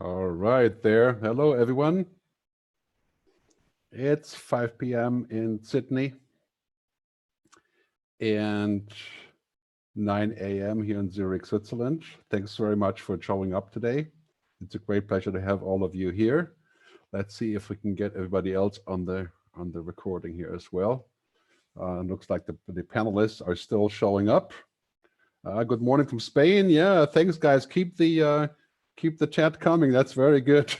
All right there. Hello, everyone. It's 5 p.m. in Sydney and 9 a.m. here in Zurich, Switzerland. Thanks very much for showing up today. It's a great pleasure to have all of you here. Let's see if we can get everybody else on the recording here as well. Looks like the panelists are still showing up. Good morning from Spain. Yeah, thanks, guys. Keep the chat coming. That's very good.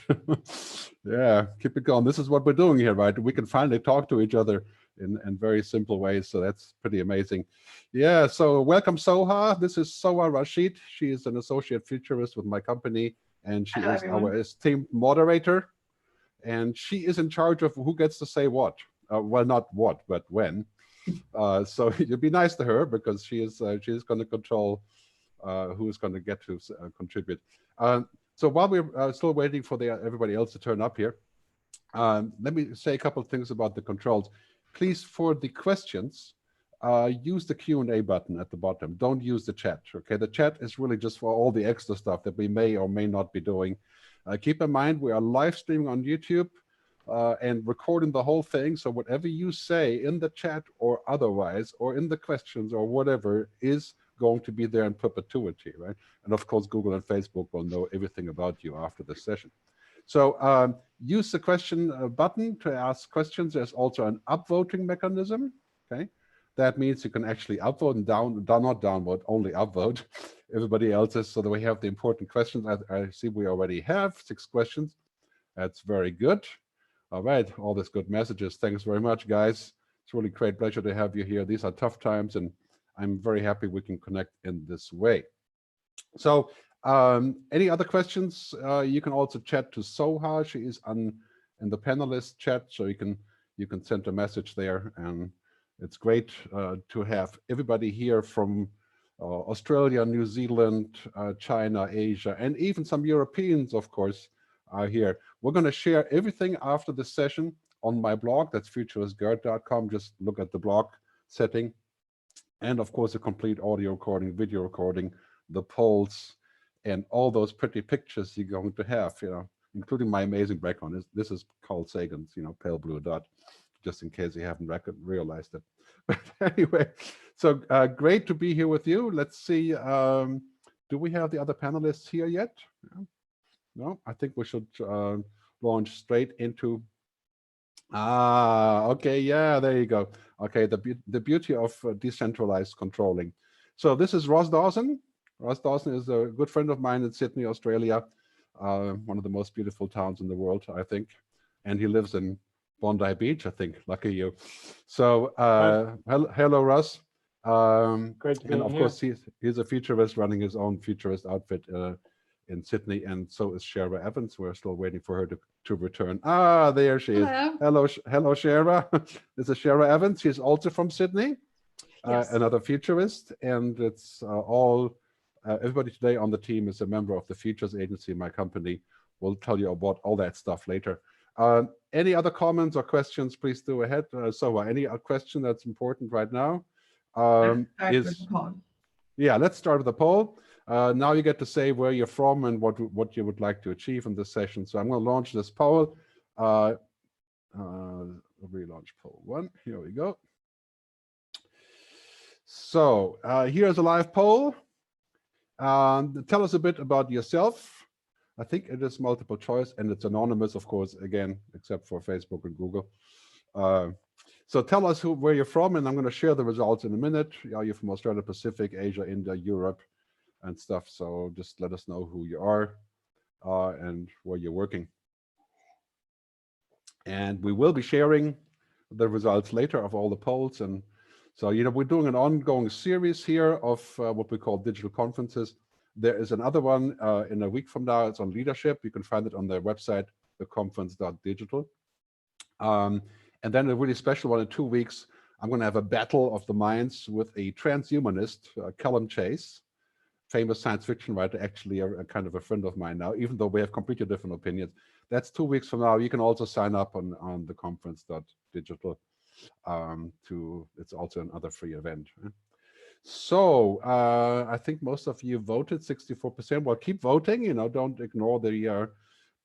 Yeah, keep it going. This is what we're doing here, right? We can finally talk to each other in very simple ways. So that's pretty amazing. Yeah, so welcome, Soha. This is Soha Rashid. She is an associate futurist with my company, and she is our esteemed moderator. And she is in charge of who gets to say what. Well, not what, but when. So you'd be nice to her because she is going to control who's going to get to contribute. So while we're still waiting for everybody else to turn up here, let me say a couple of things about the controls. Please, for the questions, use the Q&A button at the bottom. Don't use the chat, okay? The chat is really just for all the extra stuff that we may or may not be doing. Keep in mind, we are live streaming on YouTube and recording the whole thing. So whatever you say in the chat or otherwise, or in the questions or whatever is going to be there in perpetuity, right? And of course, Google and Facebook will know everything about you after the session. So use the question button to ask questions. There's also an upvoting mechanism, okay? That means you can actually upvote and not downvote, only upvote everybody else's so that we have the important questions. I see we already have 6 questions. That's very good. All right, all these good messages. Thanks very much, guys. It's really great pleasure to have you here. These are tough times, and I'm very happy we can connect in this way. So any other questions? You can also chat to Soha. She is in the panelist chat, so you can send a message there. And it's great to have everybody here from Australia, New Zealand, China, Asia, and even some Europeans, of course, are here. We're going to share everything after the session on my blog. That's futuristgerd.com. Just look at the blog setting. And of course, a complete audio recording, video recording, the polls, and all those pretty pictures you're going to have, including my amazing background. This is Carl Sagan's, pale blue dot, just in case you haven't realized it. But anyway, so great to be here with you. Let's see, do we have the other panelists here yet? No, I think we should launch straight into, okay, yeah, there you go. Okay, the beauty of decentralized controlling. So this is Ross Dawson. Ross Dawson is a good friend of mine in Sydney, Australia, one of the most beautiful towns in the world, I think. And he lives in Bondi Beach, I think. Lucky you. So hello, Ross. Great to be and of here. course, he's a futurist running his own futurist outfit in Sydney, and so is Shara Evans. We're still waiting for her to return. There she is. Hello, Shara. This is Shara Evans. She's also from Sydney, yes. Another futurist, and it's everybody today on the team is a member of the Futures Agency, my company. We'll tell you about all that stuff later. Any other comments or questions, please do ahead. So any question that's important right now yeah, let's start with the poll. Now you get to say where you're from and what you would like to achieve in this session. So I'm going to launch this poll. Relaunch poll 1. Here we go. So here's a live poll. Tell us a bit about yourself. I think it is multiple choice and it's anonymous, of course, again, except for Facebook and Google. So tell us where you're from, and I'm going to share the results in a minute. Are you from Australia, Pacific, Asia, India, Europe, and stuff? So just let us know who you are and where you're working. And we will be sharing the results later of all the polls. And so, we're doing an ongoing series here of what we call digital conferences. There is another one in a week from now. It's on leadership. You can find it on their website, theconference.digital. And then a really special one in 2 weeks. I'm going to have a battle of the minds with a transhumanist, Callum Chase, famous science fiction writer, actually a kind of a friend of mine now, even though we have completely different opinions. That's 2 weeks from now. You can also sign up on the conference.digital. It's also another free event. So I think most of you voted, 64%. Well, keep voting. Don't ignore the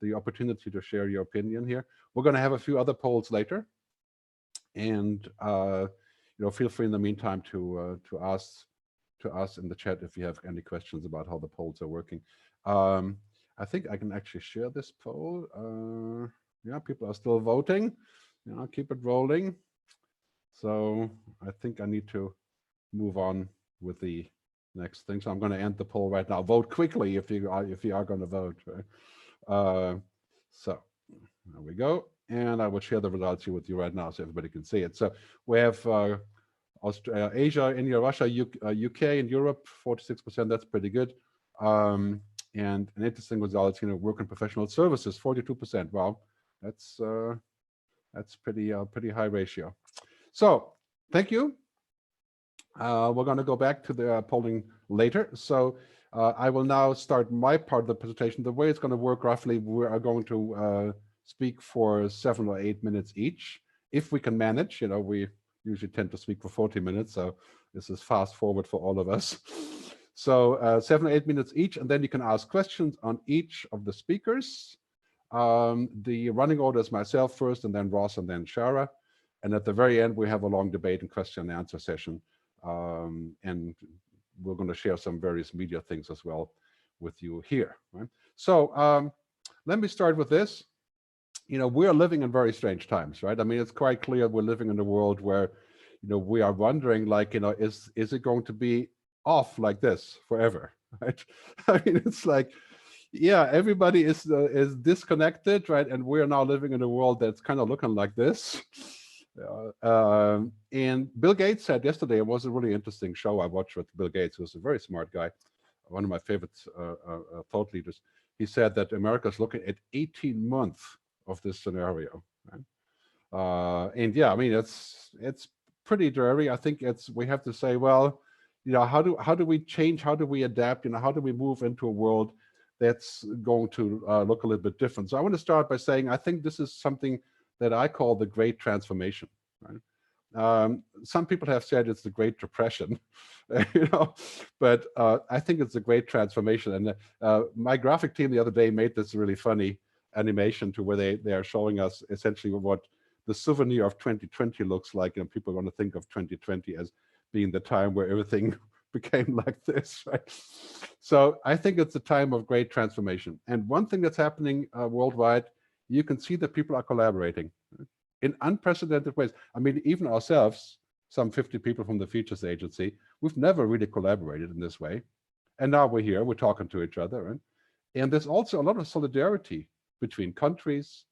the opportunity to share your opinion here. We're going to have a few other polls later, and feel free in the meantime to ask in the chat if you have any questions about how the polls are working. I think I can actually share this poll. Yeah, people are still voting. Keep it rolling. So I think I need to move on with the next thing. So I'm going to end the poll right now. Vote quickly if you are going to vote. Right? So there we go. And I will share the results here with you right now so everybody can see it. So we have Australia, Asia, India, Russia, UK, and Europe, 46%. That's pretty good. And an interesting result, work and professional services, 42%. Wow, that's pretty high ratio. So thank you. We're going to go back to the polling later. So I will now start my part of the presentation. The way it's going to work roughly, we are going to speak for 7 or 8 minutes each. If we can manage, we usually tend to speak for 40 minutes. So this is fast forward for all of us. So 7 or 8 minutes each, and then you can ask questions on each of the speakers. The running order is myself first, and then Ross, and then Shara. And at the very end, we have a long debate and question and answer session. And we're going to share some various media things as well with you here. Right? So let me start with this. We're living in very strange times, right? I mean, it's quite clear we're living in a world where, we are wondering, like, is it going to be off like this forever, right? I mean, it's like, yeah, everybody is disconnected, right? And we're now living in a world that's kind of looking like this. And Bill Gates said yesterday, it was a really interesting show I watched with Bill Gates, who's a very smart guy, one of my favorite thought leaders. He said that America's looking at 18 months of this scenario. Right? And yeah, I mean, it's pretty dreary. I think we have to say, well, how do we change? How do we adapt? How do we move into a world that's going to look a little bit different? So I want to start by saying, I think this is something that I call the Great Transformation. Right? Some people have said it's the Great Depression, but I think it's a Great Transformation. And my graphic team the other day made this really funny animation to where they are showing us essentially what the souvenir of 2020 looks like, and people are going to think of 2020 as being the time where everything became like this, right? So I think it's a time of great transformation. And one thing that's happening worldwide, you can see that people are collaborating in unprecedented ways. I mean, even ourselves, some 50 people from the Futures Agency, we've never really collaborated in this way. And now we're here, we're talking to each other. Right? And there's also a lot of solidarity between countries.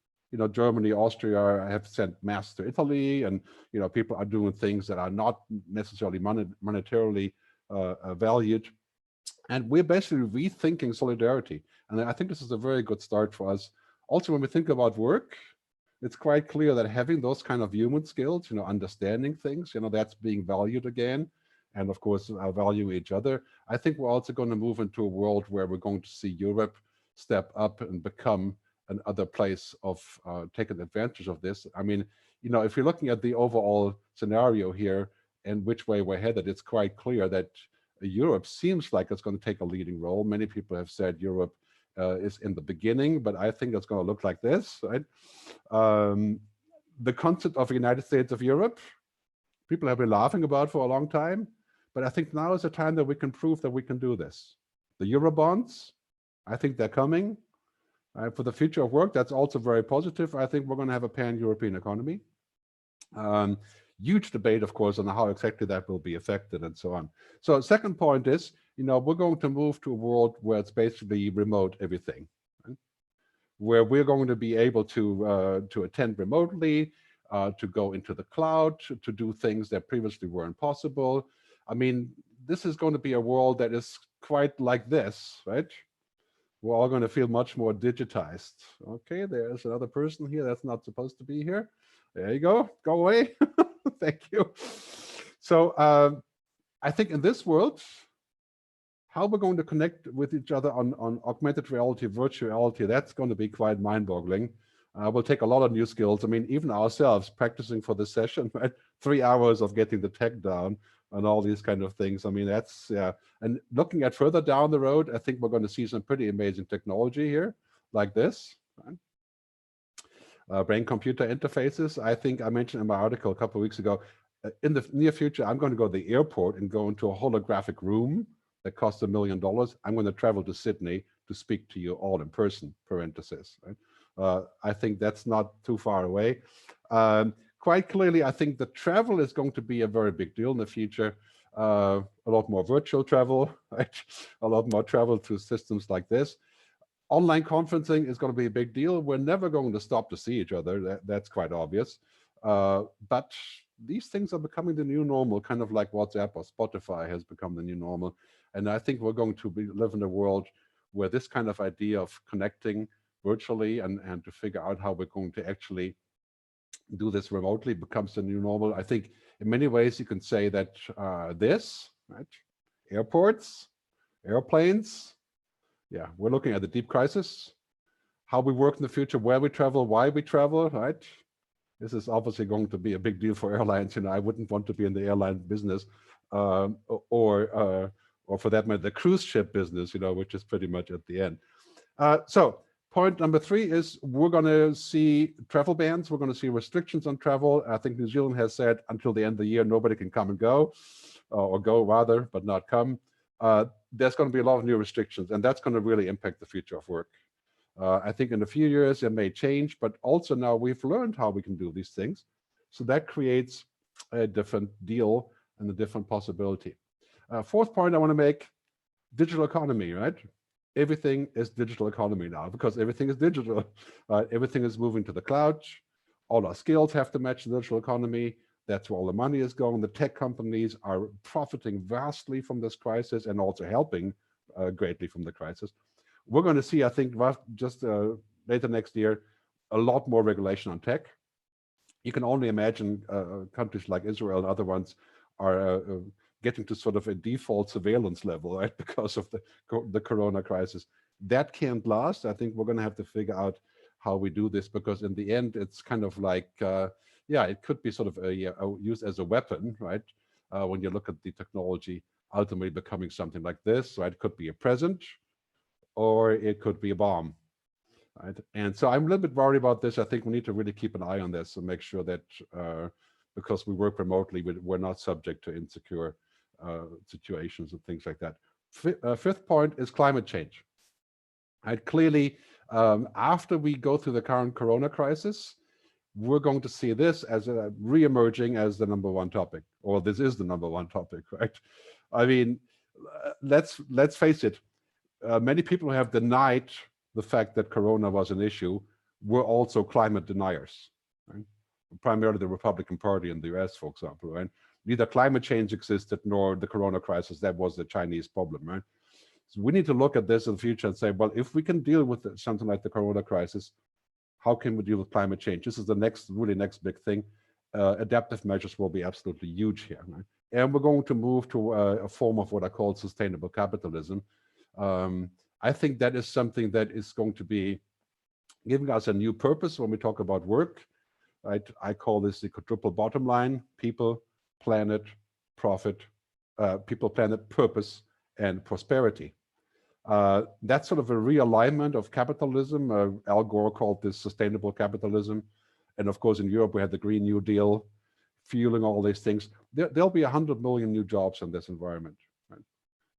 Germany, Austria have sent masks to Italy, and people are doing things that are not necessarily monetarily valued. And we're basically rethinking solidarity. And I think this is a very good start for us. Also, when we think about work, it's quite clear that having those kind of human skills, understanding things, that's being valued again. And of course, value each other. I think we're also going to move into a world where we're going to see Europe step up and become another place of taking advantage of this. I mean, if you're looking at the overall scenario here and which way we're headed, it's quite clear that Europe seems like it's going to take a leading role. Many people have said Europe is in the beginning, but I think it's going to look like this, right? The concept of the United States of Europe, people have been laughing about for a long time, but I think now is the time that we can prove that we can do this. The Eurobonds, I think they're coming. For the future of work, that's also very positive. I think we're going to have a pan-European economy. Huge debate, of course, on how exactly that will be affected and so on. So second point is, we're going to move to a world where it's basically remote everything, right? Where we're going to be able to attend remotely, to go into the cloud, to do things that previously weren't possible. I mean, this is going to be a world that is quite like this, right? We're all going to feel much more digitized. Okay, there's another person here that's not supposed to be here. There you go. Go away. Thank you. So I think in this world, how we're going to connect with each other on augmented reality, virtual reality, that's going to be quite mind-boggling. We'll take a lot of new skills. I mean, even ourselves practicing for this session, right? 3 hours of getting the tech down and all these kind of things. I mean, that's, yeah. And looking at further down the road, I think we're going to see some pretty amazing technology here, like this, Right? Brain-computer interfaces. I think I mentioned in my article a couple of weeks ago, in the near future, I'm going to go to the airport and go into a holographic room that costs $1 million. I'm going to travel to Sydney to speak to you all in person, parenthesis. Right? I think that's not too far away. Quite clearly, I think the travel is going to be a very big deal in the future. A lot more virtual travel, right? A lot more travel through systems like this. Online conferencing is going to be a big deal. We're never going to stop to see each other. That's quite obvious. But these things are becoming the new normal, kind of like WhatsApp or Spotify has become the new normal. And I think we're going to live in a world where this kind of idea of connecting virtually and to figure out how we're going to actually do this remotely becomes the new normal. I think in many ways you can say that right? Airports, airplanes, yeah, we're looking at the deep crisis, how we work in the future, where we travel, why we travel, right? This is obviously going to be a big deal for airlines. I wouldn't want to be in the airline business, or for that matter, the cruise ship business, which is pretty much at the end. So point number 3 is we're going to see travel bans. We're going to see restrictions on travel. I think New Zealand has said until the end of the year, nobody can come and go, or go rather, but not come. There's going to be a lot of new restrictions, and that's going to really impact the future of work. I think in a few years it may change, but also now we've learned how we can do these things. So that creates a different deal and a different possibility. 4th point I want to make, digital economy, right? Everything is digital economy now because everything is digital. Everything is moving to the cloud. All our skills have to match the digital economy. That's where all the money is going. The tech companies are profiting vastly from this crisis and also helping greatly from the crisis. We're going to see, I think, just later next year, a lot more regulation on tech. You can only imagine countries like Israel and other ones are getting to sort of a default surveillance level, right, because of the corona crisis. That can't last. I think we're going to have to figure out how we do this, because in the end, it's kind of like, yeah, it could be sort of used as a weapon, right? When you look at the technology ultimately becoming something like this, right? It could be a present, or it could be a bomb, right? And so I'm a little bit worried about this. I think we need to really keep an eye on this and make sure that because we work remotely, we're not subject to insecure situations and things like that. 5th point is climate change. Right? Clearly, after we go through the current corona crisis, we're going to see this as re-emerging as the #1 topic, or this is the #1 topic, right? I mean, let's face it. Many people who have denied the fact that corona was an issue were also climate deniers, right? Primarily the Republican Party in the US, for example, right? Neither climate change existed nor the corona crisis. That was the Chinese problem, right? So we need to look at this in the future and say, well, if we can deal with something like the corona crisis, how can we deal with climate change? This is the really next big thing. Adaptive measures will be absolutely huge here, right? And we're going to move to a form of what I call sustainable capitalism. I think that is something that is going to be giving us a new purpose when we talk about work. Right? I call this the quadruple bottom line: people, planet, profit, people, planet, purpose, and prosperity. That's sort of a realignment of capitalism. Al Gore called this sustainable capitalism. And of course, in Europe, we had the Green New Deal fueling all these things. There'll be 100 million new jobs in this environment. Right?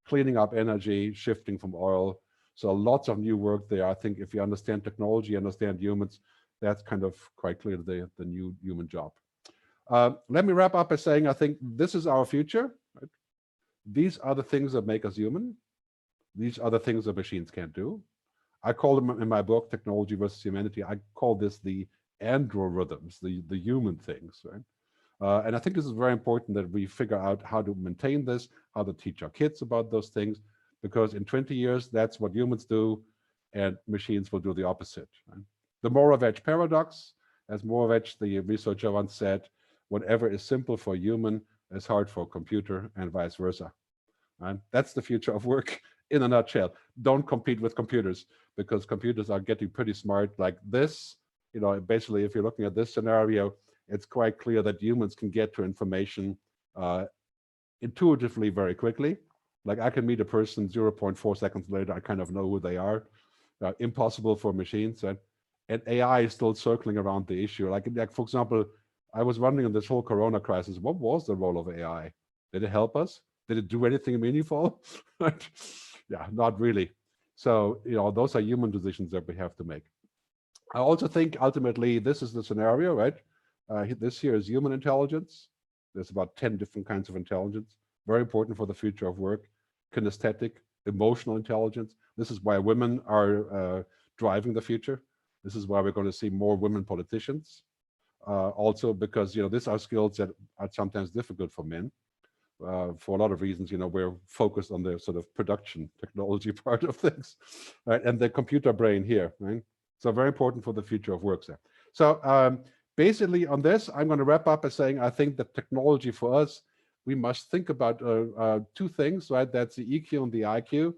Cleaning up energy, shifting from oil. So lots of new work there. I think if you understand technology, understand humans, that's kind of quite clear the new human job. Let me wrap up by saying I think this is our future. Right? These are the things that make us human. These are the things that machines can't do. I call them in my book, Technology versus Humanity, I call this the androrhythms, the human things. Right? And I think this is very important that we figure out how to maintain this, how to teach our kids about those things, because in 20 years, that's what humans do, and machines will do the opposite. Right? The Moravec paradox, as Moravec, the researcher, once said, whatever is simple for a human is hard for a computer, and vice versa. Right? That's the future of work in a nutshell. Don't compete with computers, because computers are getting pretty smart like this. Basically, if you're looking at this scenario, it's quite clear that humans can get to information intuitively very quickly. Like I can meet a person 0.4 seconds later, I kind of know who they are. Impossible for machines. Right? and AI is still circling around the issue. Like for example, I was wondering in this whole Corona crisis, what was the role of AI? Did it help us? Did it do anything meaningful? Yeah, not really. So, those are human decisions that we have to make. I also think ultimately this is the scenario, right? This here is human intelligence. There's about 10 different kinds of intelligence, very important for the future of work. Kinesthetic, emotional intelligence. This is why women are driving the future. This is why we're going to see more women politicians. Also because, these are skills that are sometimes difficult for men. For a lot of reasons, we're focused on the sort of production technology part of things, right? And the computer brain here, right? So very important for the future of work there. So basically on this, I'm going to wrap up by saying I think that technology for us, we must think about two things, right? That's the EQ and the IQ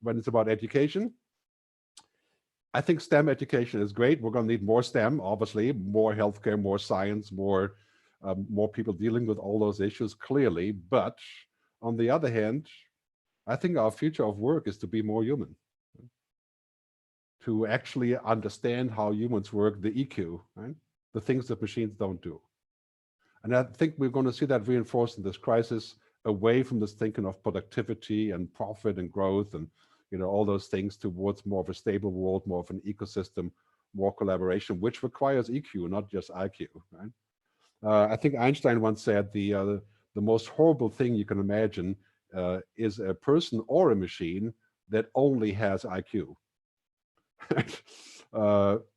when it's about education. I think STEM education is great. We're going to need more STEM, obviously, more healthcare, more science, more people dealing with all those issues, clearly. But on the other hand, I think our future of work is to be more human, to actually understand how humans work, the EQ, right? The things that machines don't do. And I think we're going to see that reinforced in this crisis, away from this thinking of productivity and profit and growth and all those things, towards more of a stable world, more of an ecosystem, more collaboration, which requires EQ, not just IQ, right? I think Einstein once said the most horrible thing you can imagine is a person or a machine that only has IQ.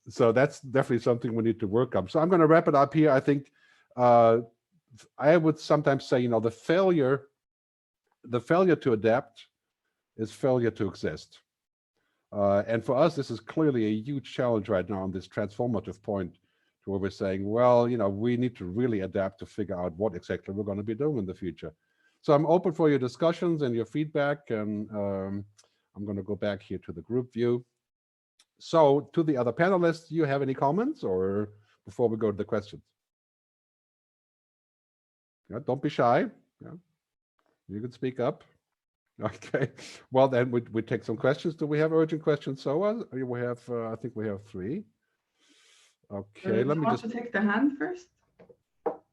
So that's definitely something we need to work on. So I'm going to wrap it up here. I think I would sometimes say, the failure to adapt is failure to exist. And for us, this is clearly a huge challenge right now on this transformative point, where we're saying, well, we need to really adapt to figure out what exactly we're going to be doing in the future. So I'm open for your discussions and your feedback, and I'm going to go back here to the group view. So to the other panelists, do you have any comments, or before we go to the questions? Yeah, don't be shy. Yeah, you can speak up. Okay, well then we take some questions. Do we have urgent questions? So we have, I think we have 3. Okay, let me just take the hand first.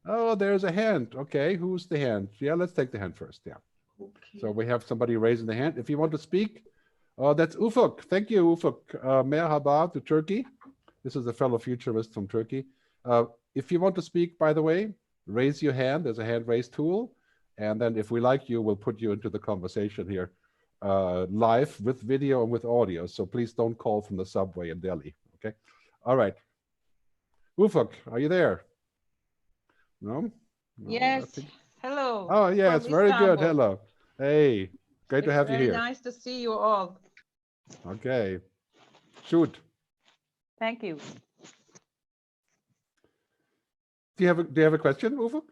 Oh, there's a hand. Okay, who's the hand? Yeah, let's take the hand first. Yeah. Okay. So we have somebody raising the hand. If you want to speak, that's Ufuk. Thank you, Ufuk. Merhaba to Turkey. This is a fellow futurist from Turkey. If you want to speak, by the way, raise your hand. There's a hand raise tool. And then if we like you, we'll put you into the conversation here live with video and with audio. So please don't call from the subway in Delhi. Okay. All right. Ufuk, are you there? No? Yes. Hello. Oh, yeah, it's very good. Hello. Hey, great to have you here. Very nice to see you all. Okay. Shoot. Thank you. Do you have a question, Ufuk?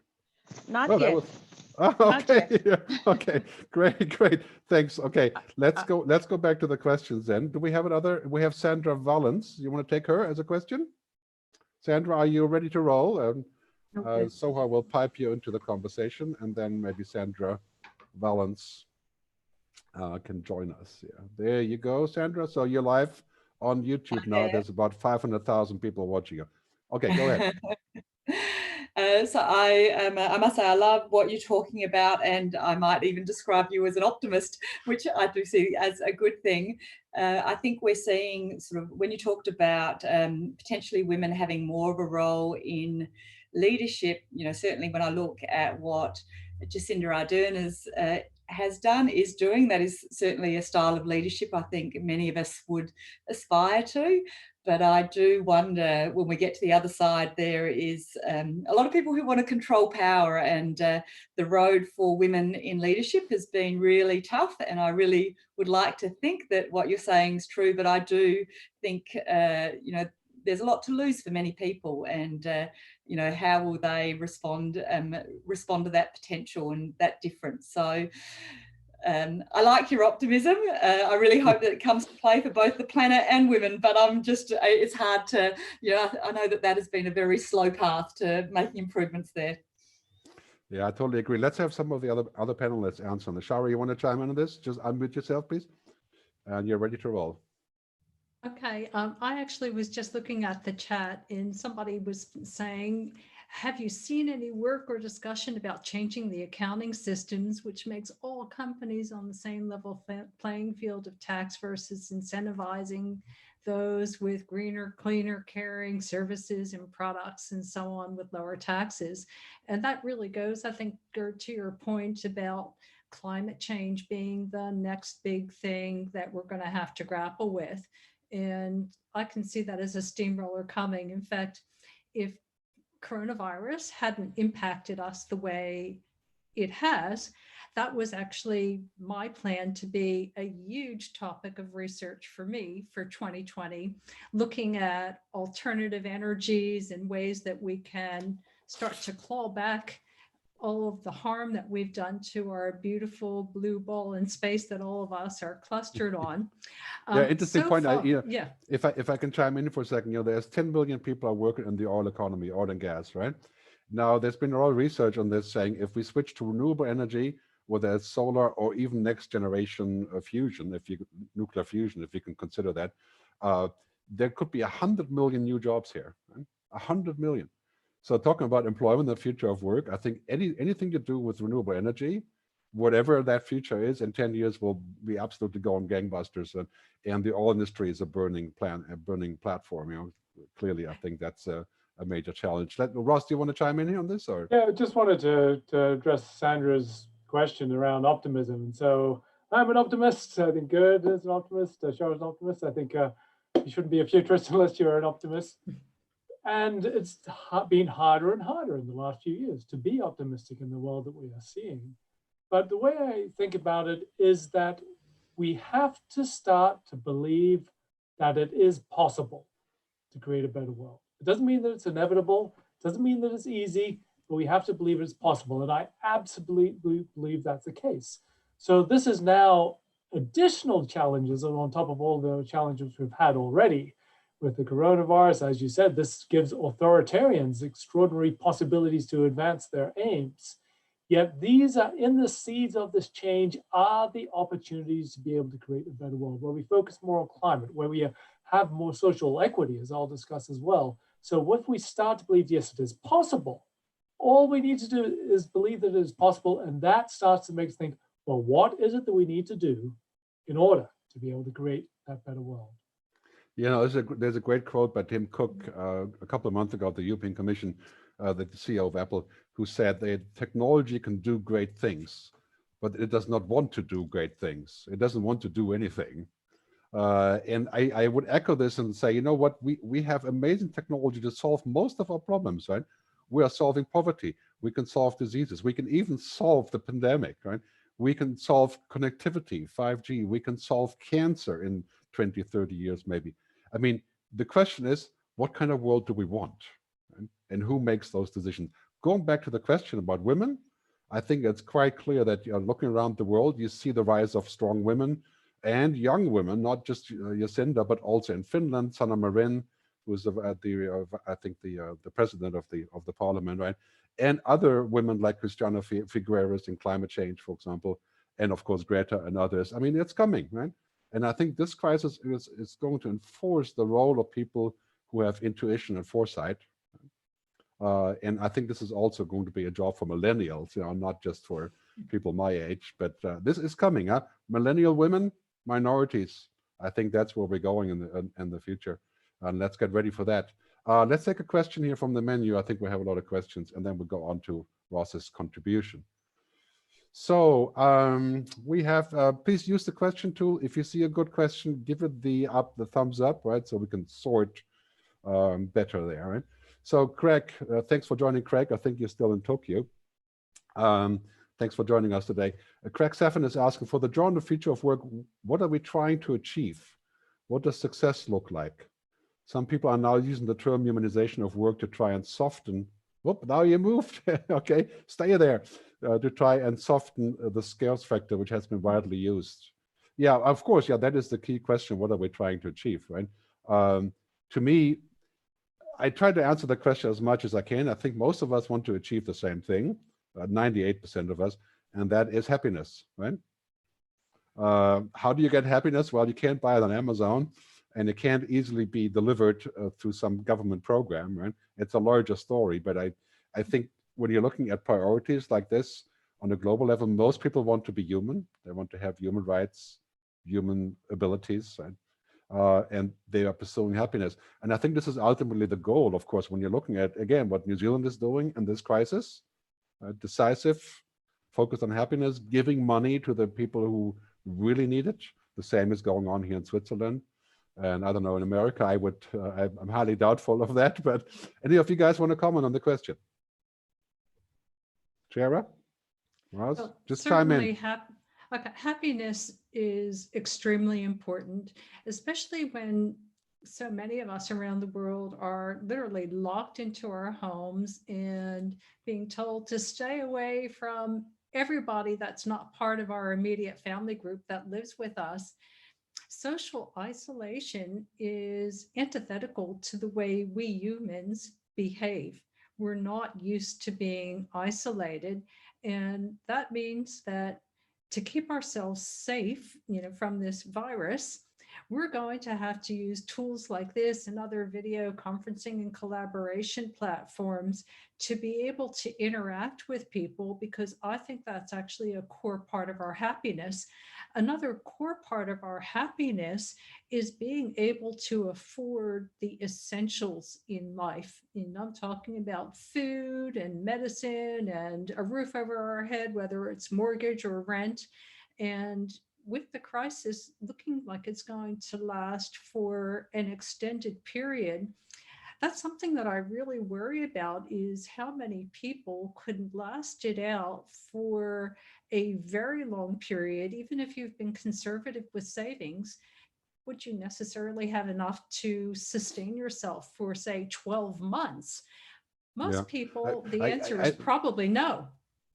Not yet. Okay. Yeah. Okay. Great. Thanks. Okay. Let's go back to the questions then. Do we have another? We have Sandra Valens. You want to take her as a question? Sandra, are you ready to roll? Okay. Soha will pipe you into the conversation, and then maybe Sandra Valens can join us. Yeah, there you go, Sandra. So you're live on YouTube now. There's about 500,000 people watching you. Okay, go ahead. So I must say I love what you're talking about, and I might even describe you as an optimist, which I do see as a good thing. I think we're seeing sort of, when you talked about potentially women having more of a role in leadership, certainly when I look at what Jacinda Ardern has done, is doing, that is certainly a style of leadership I think many of us would aspire to. But I do wonder, when we get to the other side, there is a lot of people who want to control power, and the road for women in leadership has been really tough. And I really would like to think that what you're saying is true, but I do think, there's a lot to lose for many people, and how will they respond to that potential and that difference? So I like your optimism. I really hope that it comes to play for both the planet and women, but it's hard to, I know that has been a very slow path to making improvements there. Yeah, I totally agree. Let's have some of the other panelists answer on this. Shara, you want to chime in on this? Just unmute yourself, please. And you're ready to roll. Okay, I actually was just looking at the chat and somebody was saying, have you seen any work or discussion about changing the accounting systems, which makes all companies on the same level playing field of tax versus incentivizing those with greener, cleaner, caring services and products and so on with lower taxes? And that really goes, I think, Gerd, to your point about climate change being the next big thing that we're going to have to grapple with. And I can see that as a steamroller coming. In fact, if coronavirus hadn't impacted us the way it has, that was actually my plan to be a huge topic of research for me for 2020, looking at alternative energies and ways that we can start to claw back all of the harm that we've done to our beautiful blue ball in space that all of us are clustered on. Yeah, interesting point. Yeah. If I can chime in for a second, there's 10 billion people are working in the oil economy, oil and gas, right? Now, there's been a lot of research on this saying if we switch to renewable energy, whether it's solar or even next generation fusion, nuclear fusion, if you can consider that, there could be 100 million new jobs here, right? 100 million. So talking about employment, the future of work, I think anything to do with renewable energy, whatever that future is, in 10 years will be absolutely going gangbusters. And the oil industry is a burning platform. Clearly, I think that's a major challenge. Ross, do you want to chime in here on this? Or? Yeah, I just wanted to address Sandra's question around optimism. And so I'm an optimist. I think Gerd is an optimist. Shara's an optimist. I think you shouldn't be a futurist unless you're an optimist. And it's been harder and harder in the last few years to be optimistic in the world that we are seeing. But the way I think about it is that we have to start to believe that it is possible to create a better world. It doesn't mean that it's inevitable. It doesn't mean that it's easy, but we have to believe it's possible. And I absolutely believe that's the case. So this is now additional challenges on top of all the challenges we've had already. With the coronavirus, as you said, this gives authoritarians extraordinary possibilities to advance their aims. Yet these are in the seeds of this change are the opportunities to be able to create a better world, where we focus more on climate, where we have more social equity, as I'll discuss as well. So if we start to believe, yes, it is possible, all we need to do is believe that it is possible, and that starts to make us think, well, what is it that we need to do in order to be able to create that better world? There's a great quote by Tim Cook a couple of months ago at the European Commission, the CEO of Apple, who said that technology can do great things, but it does not want to do great things. It doesn't want to do anything. And I would echo this and say, you know what, we have amazing technology to solve most of our problems, right? We are solving poverty. We can solve diseases. We can even solve the pandemic, right? We can solve connectivity, 5G. We can solve cancer in 20, 30 years, maybe. I mean, the question is, what kind of world do we want? Right? And who makes those decisions? Going back to the question about women, I think it's quite clear that looking around the world, you see the rise of strong women and young women, not just Jacinda, but also in Finland, Sanna Marin, who's the president of the parliament, right? And other women like Christiana Figueres in climate change, for example, and of course Greta and others. I mean, it's coming, right? And I think this crisis is going to enforce the role of people who have intuition and foresight. And I think this is also going to be a job for millennials, not just for people my age, but this is coming. Millennial women, minorities. I think that's where we're going in the future. And let's get ready for that. Let's take a question here from the menu. I think we have a lot of questions, and then we'll go on to Ross's contribution. So we have, please use the question tool. If you see a good question, give it the thumbs up, right? So we can sort better there, right? So Craig, thanks for joining, Craig. I think you're still in Tokyo. Thanks for joining us today. Craig Saffin is asking, for the Journal of the Future of Work, what are we trying to achieve? What does success look like? Some people are now using the term humanization of work to try and soften. Whoop, now you moved. Okay, stay there. To try and soften the scarce factor, which has been widely used. Yeah, of course, yeah, that is the key question. What are we trying to achieve, right? To me, I try to answer the question as much as I can. I think most of us want to achieve the same thing, 98% of us, and that is happiness, right? How do you get happiness? Well, you can't buy it on Amazon. and it can't easily be delivered through some government program, right? It's a larger story, but I think when you're looking at priorities like this on a global level, most people want to be human. They want to have human rights, human abilities, right? And they are pursuing happiness. And I think this is ultimately the goal, of course, when you're looking at, again, what New Zealand is doing in this crisis, decisive, focused on happiness, giving money to the people who really need it. The same is going on here in Switzerland. And I don't know, in America, I'm highly doubtful of that, but any of you guys want to comment on the question? Shara? Ross? Well, Just chime in. Okay, happiness is extremely important, especially when so many of us around the world are literally locked into our homes and being told to stay away from everybody that's not part of our immediate family group that lives with us. Social isolation is antithetical to the way we humans behave. We're not used to being isolated, and that means that to keep ourselves safe, from this virus, we're going to have to use tools like this and other video conferencing and collaboration platforms to be able to interact with people, because I think that's actually a core part of our happiness. Another core part of our happiness is being able to afford the essentials in life. And I'm talking about food and medicine and a roof over our head, whether it's mortgage or rent. And with the crisis looking like it's going to last for an extended period, that's something that I really worry about, is how many people could last it out for a very long period. Even if you've been conservative with savings, would you necessarily have enough to sustain yourself for, say, 12 months? Most people, the answer is probably no.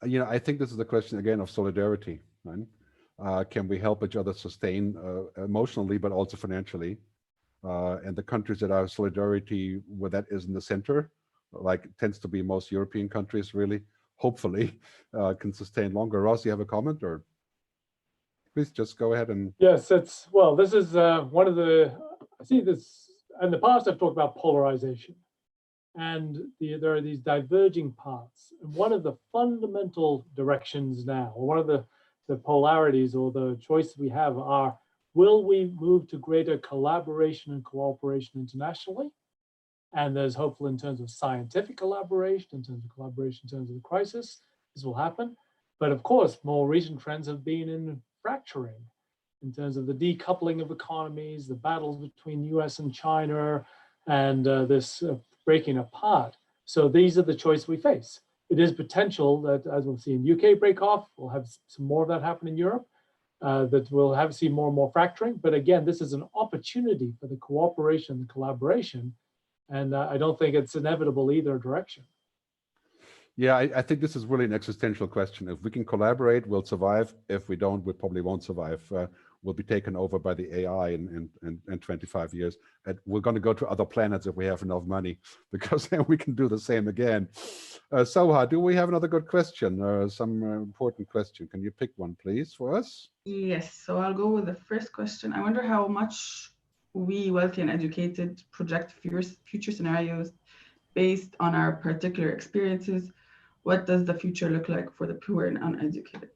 I think this is a question, again, of solidarity, right? Can we help each other sustain emotionally, but also financially? And the countries that are solidarity, where that is in the center, like tends to be most European countries, really, hopefully, can sustain longer. Ross, you have a comment, or please just go ahead and. Yes, this is one of the, I see this, in the past I've talked about polarization, and there are these diverging paths. And one of the fundamental directions now, or one of the polarities or the choices we have are, will we move to greater collaboration and cooperation internationally? And there's hopeful in terms of scientific collaboration, in terms of collaboration in terms of the crisis, this will happen. But of course, more recent trends have been in fracturing, in terms of the decoupling of economies, the battles between US and China, and this breaking apart. So these are the choices we face. It is potential that, as we'll see in UK break off, we'll have some more of that happen in Europe, that we'll see more and more fracturing. But again, this is an opportunity for the cooperation, the collaboration, and I don't think it's inevitable either direction. Yeah, I think this is really an existential question. If we can collaborate, we'll survive. If we don't, we probably won't survive. We'll be taken over by the AI in 25 years. And we're going to go to other planets if we have enough money, because then we can do the same again. Soha, do we have another good question? Some important question? Can you pick one, please, for us? Yes, so I'll go with the first question. I wonder how much we, wealthy and educated, project future scenarios based on our particular experiences. What does the future look like for the poor and uneducated?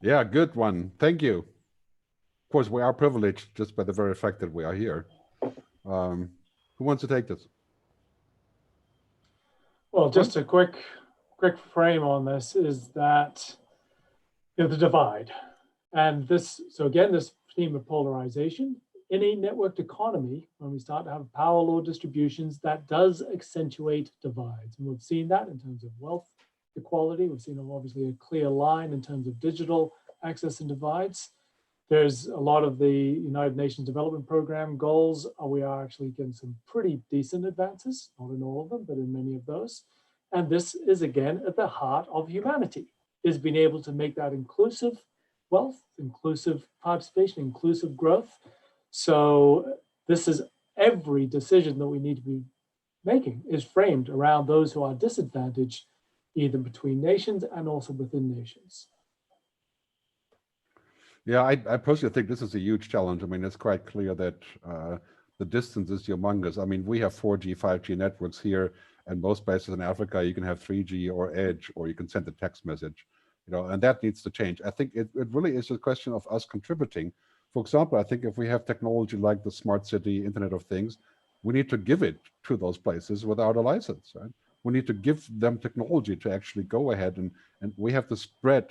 Yeah, good one. Thank you. Of course, we are privileged just by the very fact that we are here. Who wants to take this? Well, just a quick frame on this is that the divide. And this, so again, this theme of polarization. In a networked economy, when we start to have power law distributions, that does accentuate divides. And we've seen that in terms of wealth equality. We've seen obviously a clear line in terms of digital access and divides. There's a lot of the United Nations Development Program goals. We are actually getting some pretty decent advances, not in all of them, but in many of those. And this is, again, at the heart of humanity, is being able to make that inclusive wealth, inclusive participation, inclusive growth. So this is every decision that we need to be making is framed around those who are disadvantaged, either between nations and also within nations. Yeah, I personally think this is a huge challenge. I mean, it's quite clear that the distance is humongous. I mean, we have 4G, 5G networks here, and most places in Africa, you can have 3G or Edge, or you can send a text message, and that needs to change. I think it really is a question of us contributing. For example, I think if we have technology like the smart city, Internet of Things, we need to give it to those places without a license, right? We need to give them technology to actually go ahead and we have to spread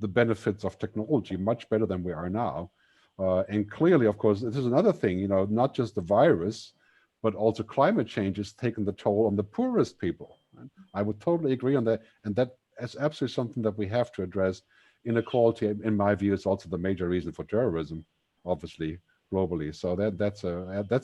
the benefits of technology much better than we are now. And clearly, of course, this is another thing, not just the virus, but also climate change is taking the toll on the poorest people. Right? I would totally agree on that. And that is absolutely something that we have to address. Inequality, in my view, is also the major reason for terrorism, obviously, globally. So that's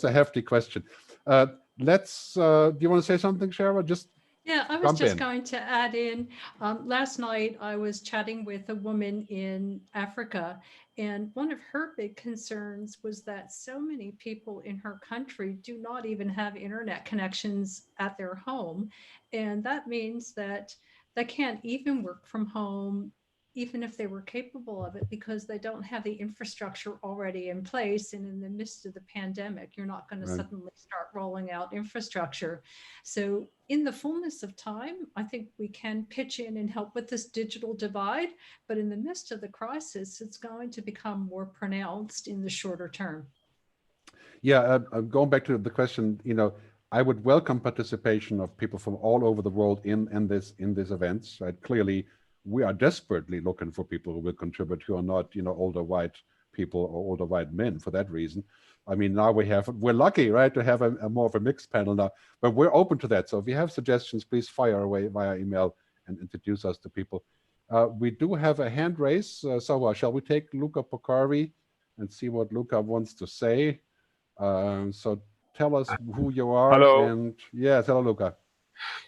a hefty question. Do you want to say something, Shara? Yeah, I was just going to add in, last night I was chatting with a woman in Africa, and one of her big concerns was that so many people in her country do not even have internet connections at their home. And that means that they can't even work from home, even if they were capable of it, because they don't have the infrastructure already in place. And in the midst of the pandemic, you're not going to suddenly start rolling out infrastructure. So in the fullness of time, I think we can pitch in and help with this digital divide. But in the midst of the crisis, it's going to become more pronounced in the shorter term. Yeah, going back to the question, I would welcome participation of people from all over the world in these events. Right? Clearly, we are desperately looking for people who will contribute, who are not, older white people or older white men for that reason. I mean, now we're lucky, right, to have a more of a mixed panel now, but we're open to that. So if you have suggestions, please fire away via email and introduce us to people. We do have a hand raise. So shall we take Luca Pocari and see what Luca wants to say? So tell us who you are. Hello. And yes, hello, Luca.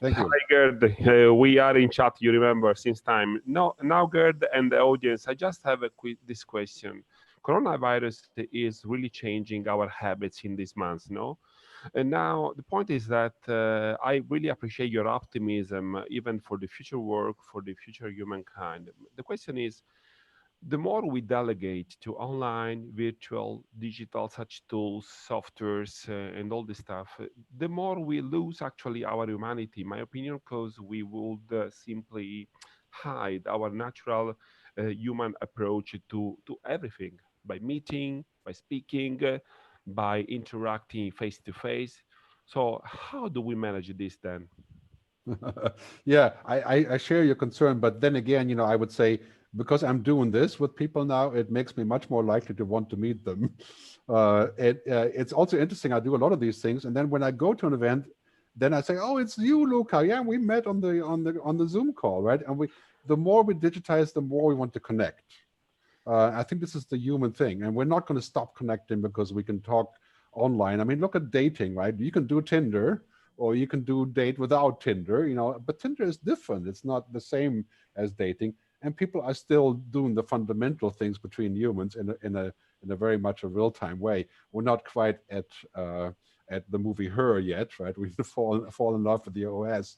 Thank you. Hi, Gerd. We are in chat, you remember, since time. No, now, Gerd and the audience, I just have this question. Coronavirus is really changing our habits in these months, no? And now the point is that I really appreciate your optimism, even for the future work, for the future humankind. The question is, the more we delegate to online, virtual, digital such tools, softwares, and all this stuff, the more we lose actually our humanity, in my opinion, because we would simply hide our natural human approach to everything by meeting, by speaking, by interacting face to face. So how do we manage this then? Yeah, I share your concern, but then again, I would say, because I'm doing this with people now, it makes me much more likely to want to meet them. It's also interesting. I do a lot of these things, and then when I go to an event, then I say, "Oh, it's you, Luca. Yeah, we met on the Zoom call, right?" And the more we digitize, the more we want to connect. I think this is the human thing, and we're not going to stop connecting because we can talk online. I mean, look at dating, right? You can do Tinder, or you can do date without Tinder, but Tinder is different. It's not the same as dating. And people are still doing the fundamental things between humans in a very much a real-time way. We're not quite at the movie Her yet, right? We fall in love with the OS.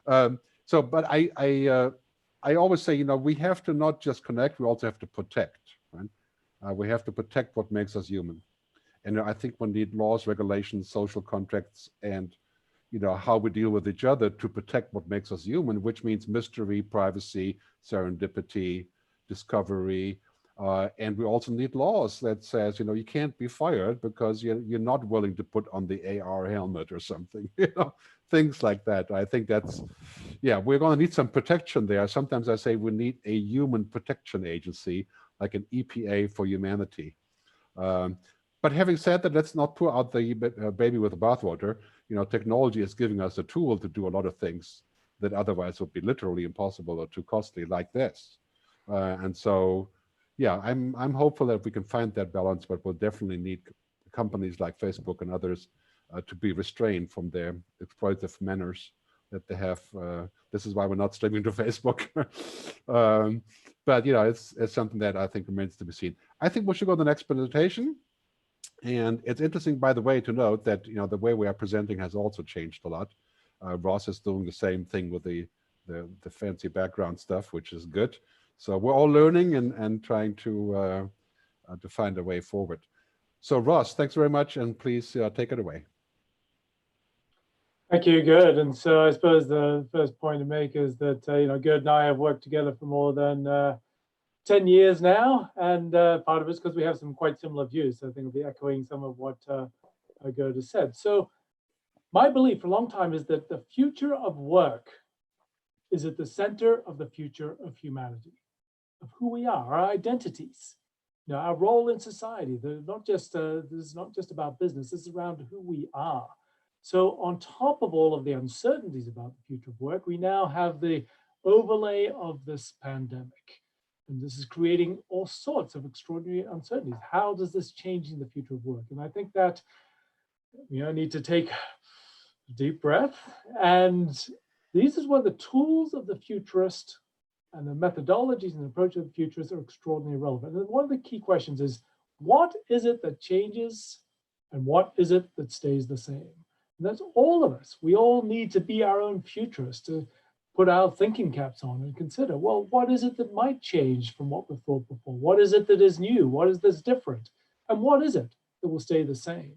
But I always say, we have to not just connect, we also have to protect, right? We have to protect what makes us human. And I think we need laws, regulations, social contracts, and how we deal with each other to protect what makes us human, which means mystery, privacy, serendipity, discovery. And we also need laws that says, you can't be fired because you're not willing to put on the AR helmet or something, things like that. I think we're going to need some protection there. Sometimes I say we need a human protection agency, like an EPA for humanity. But having said that, let's not pour out the baby with the bathwater. Technology is giving us a tool to do a lot of things that otherwise would be literally impossible or too costly, like this. And so, yeah, I'm hopeful that we can find that balance, but we'll definitely need companies like Facebook and others to be restrained from their exploitative manners that they have. This is why we're not streaming to Facebook. But it's something that I think remains to be seen. I think we should go to the next presentation. And it's interesting, by the way, to note that the way we are presenting has also changed a lot. Ross is doing the same thing with the fancy background stuff, which is good. So we're all learning and trying to to find a way forward. So Ross, thanks very much, and please take it away. Thank you, Gerd. And so I suppose the first point to make is that, Gerd and I have worked together for more than 10 years now. And part of it's because we have some quite similar views. So I think I'll be echoing some of what Gerd has said. So my belief for a long time is that the future of work is at the center of the future of humanity, of who we are, our identities, our role in society. This is not just about business, this is around who we are. So on top of all of the uncertainties about the future of work, we now have the overlay of this pandemic. And this is creating all sorts of extraordinary uncertainties. How does this change in the future of work? And I think that I need to take a deep breath. And these is where the tools of the futurist and the methodologies and the approach of the futurists are extraordinarily relevant. And one of the key questions is, what is it that changes and what is it that stays the same? And that's all of us. We all need to be our own futurists, to put our thinking caps on and consider, well, what is it that might change from what we thought before? What is it that is new? What is this different? And what is it that will stay the same?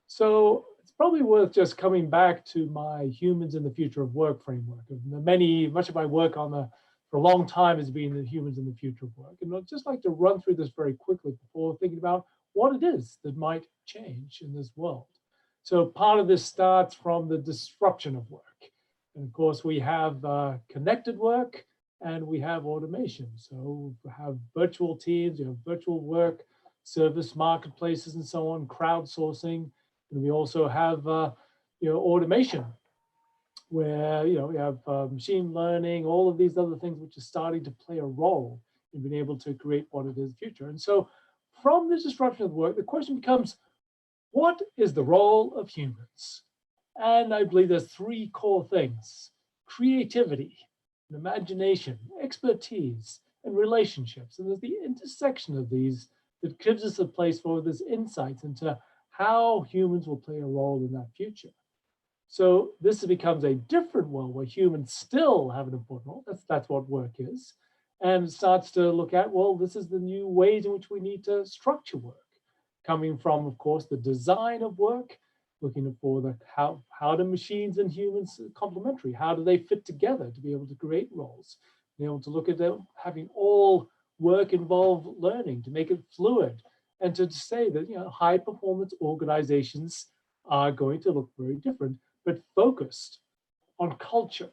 So it's probably worth just coming back to my humans in the future of work framework. Much of my work for a long time has been the humans in the future of work. And I'd just like to run through this very quickly before thinking about what it is that might change in this world. So part of this starts from the disruption of work. And of course, we have connected work and we have automation. So we have virtual teams, you have virtual work, service marketplaces and so on, crowdsourcing. And we also have automation, where we have machine learning, all of these other things which are starting to play a role in being able to create what it is in the future. And so from the disruption of work, the question becomes, what is the role of humans? And I believe there's three core things: creativity, imagination, expertise, and relationships. And there's the intersection of these that gives us a place for this insights into how humans will play a role in that future. So this becomes a different world where humans still have an important role. That's what work is. And it starts to look at, well, this is the new ways in which we need to structure work. Coming from, of course, the design of work, looking for how do machines and humans complementary? How do they fit together to be able to create roles? Be able to look at them, having all work involve learning to make it fluid, and to say that high performance organizations are going to look very different, but focused on culture,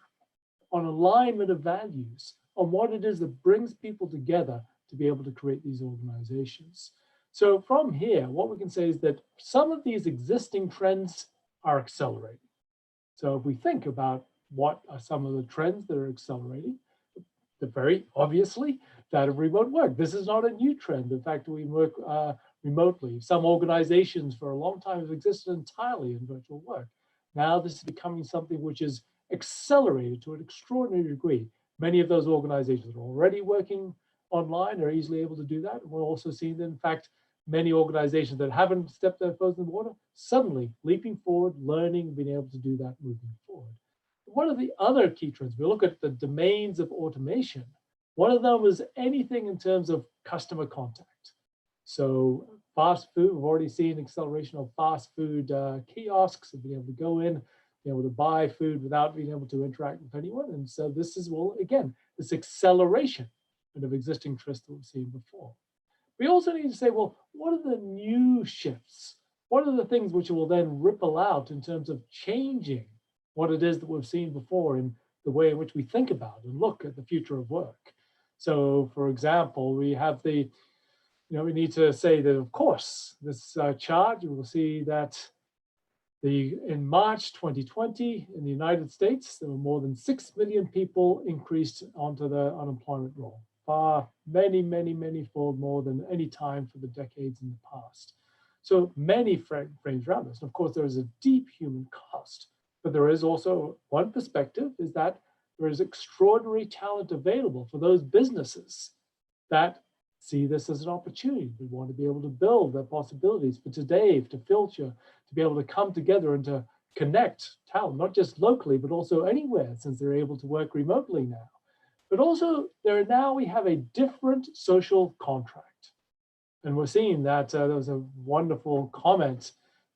on alignment of values, on what it is that brings people together to be able to create these organizations. So from here, what we can say is that some of these existing trends are accelerating. So if we think about what are some of the trends that are accelerating, the very obviously that of remote work. This is not a new trend. In fact, we work remotely. Some organizations for a long time have existed entirely in virtual work. Now this is becoming something which is accelerated to an extraordinary degree. Many of those organizations are already working online, are easily able to do that. We're also seeing that, in fact, many organizations that haven't stepped their toes in the water, suddenly leaping forward, learning, being able to do that moving forward. One of the other key trends, we look at the domains of automation. One of them is anything in terms of customer contact. So fast food, we've already seen acceleration of fast food kiosks, and being able to go in, be able to buy food without being able to interact with anyone. And so this is, well, again, this acceleration of existing trends that we've seen before. We also need to say, well, what are the new shifts? What are the things which will then ripple out in terms of changing what it is that we've seen before in the way in which we think about and look at the future of work? So, for example, we have we need to say that, of course, this chart, you will see that in March 2020, in the United States, there were more than 6 million people increased onto the unemployment roll. Far, many, many, many fold more than any time for the decades in the past. So many frames around this. And of course, there is a deep human cost, but there is also one perspective, is that there is extraordinary talent available for those businesses that see this as an opportunity. We want to be able to build their possibilities for today, to filter, to be able to come together and to connect talent, not just locally, but also anywhere, since they're able to work remotely now. But also we have a different social contract. And we're seeing that there was a wonderful comment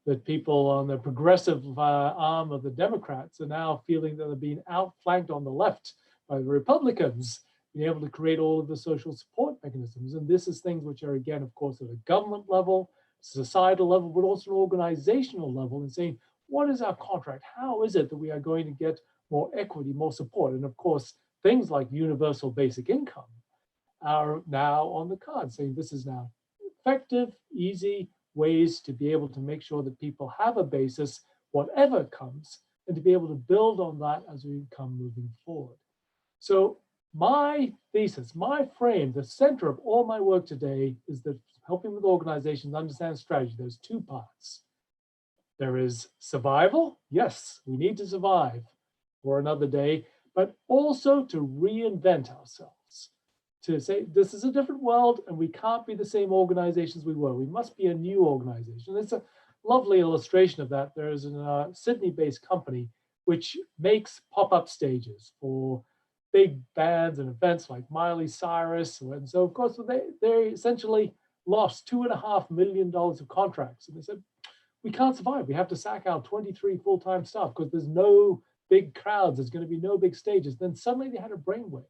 that people on the progressive arm of the Democrats are now feeling that they're being outflanked on the left by the Republicans, being able to create all of the social support mechanisms. And this is things which are, again, of course, at a government level, societal level, but also an organizational level, and saying, what is our contract? How is it that we are going to get more equity, more support? And of course, things like universal basic income are now on the card, saying this is now effective, easy ways to be able to make sure that people have a basis, whatever comes, and to be able to build on that as we come moving forward. So my thesis, my frame, the center of all my work today is that helping with organizations understand strategy. There's two parts. There is survival. Yes, we need to survive for another day, but also to reinvent ourselves, to say this is a different world and we can't be the same organizations we were. We must be a new organization. It's a lovely illustration of that. There is a Sydney-based company which makes pop-up stages for big bands and events like Miley Cyrus. And so, of course, they essentially lost $2.5 million of contracts. And they said, we can't survive. We have to sack out 23 full-time staff because there's no big crowds. There's going to be no big stages. Then suddenly they had a brainwave.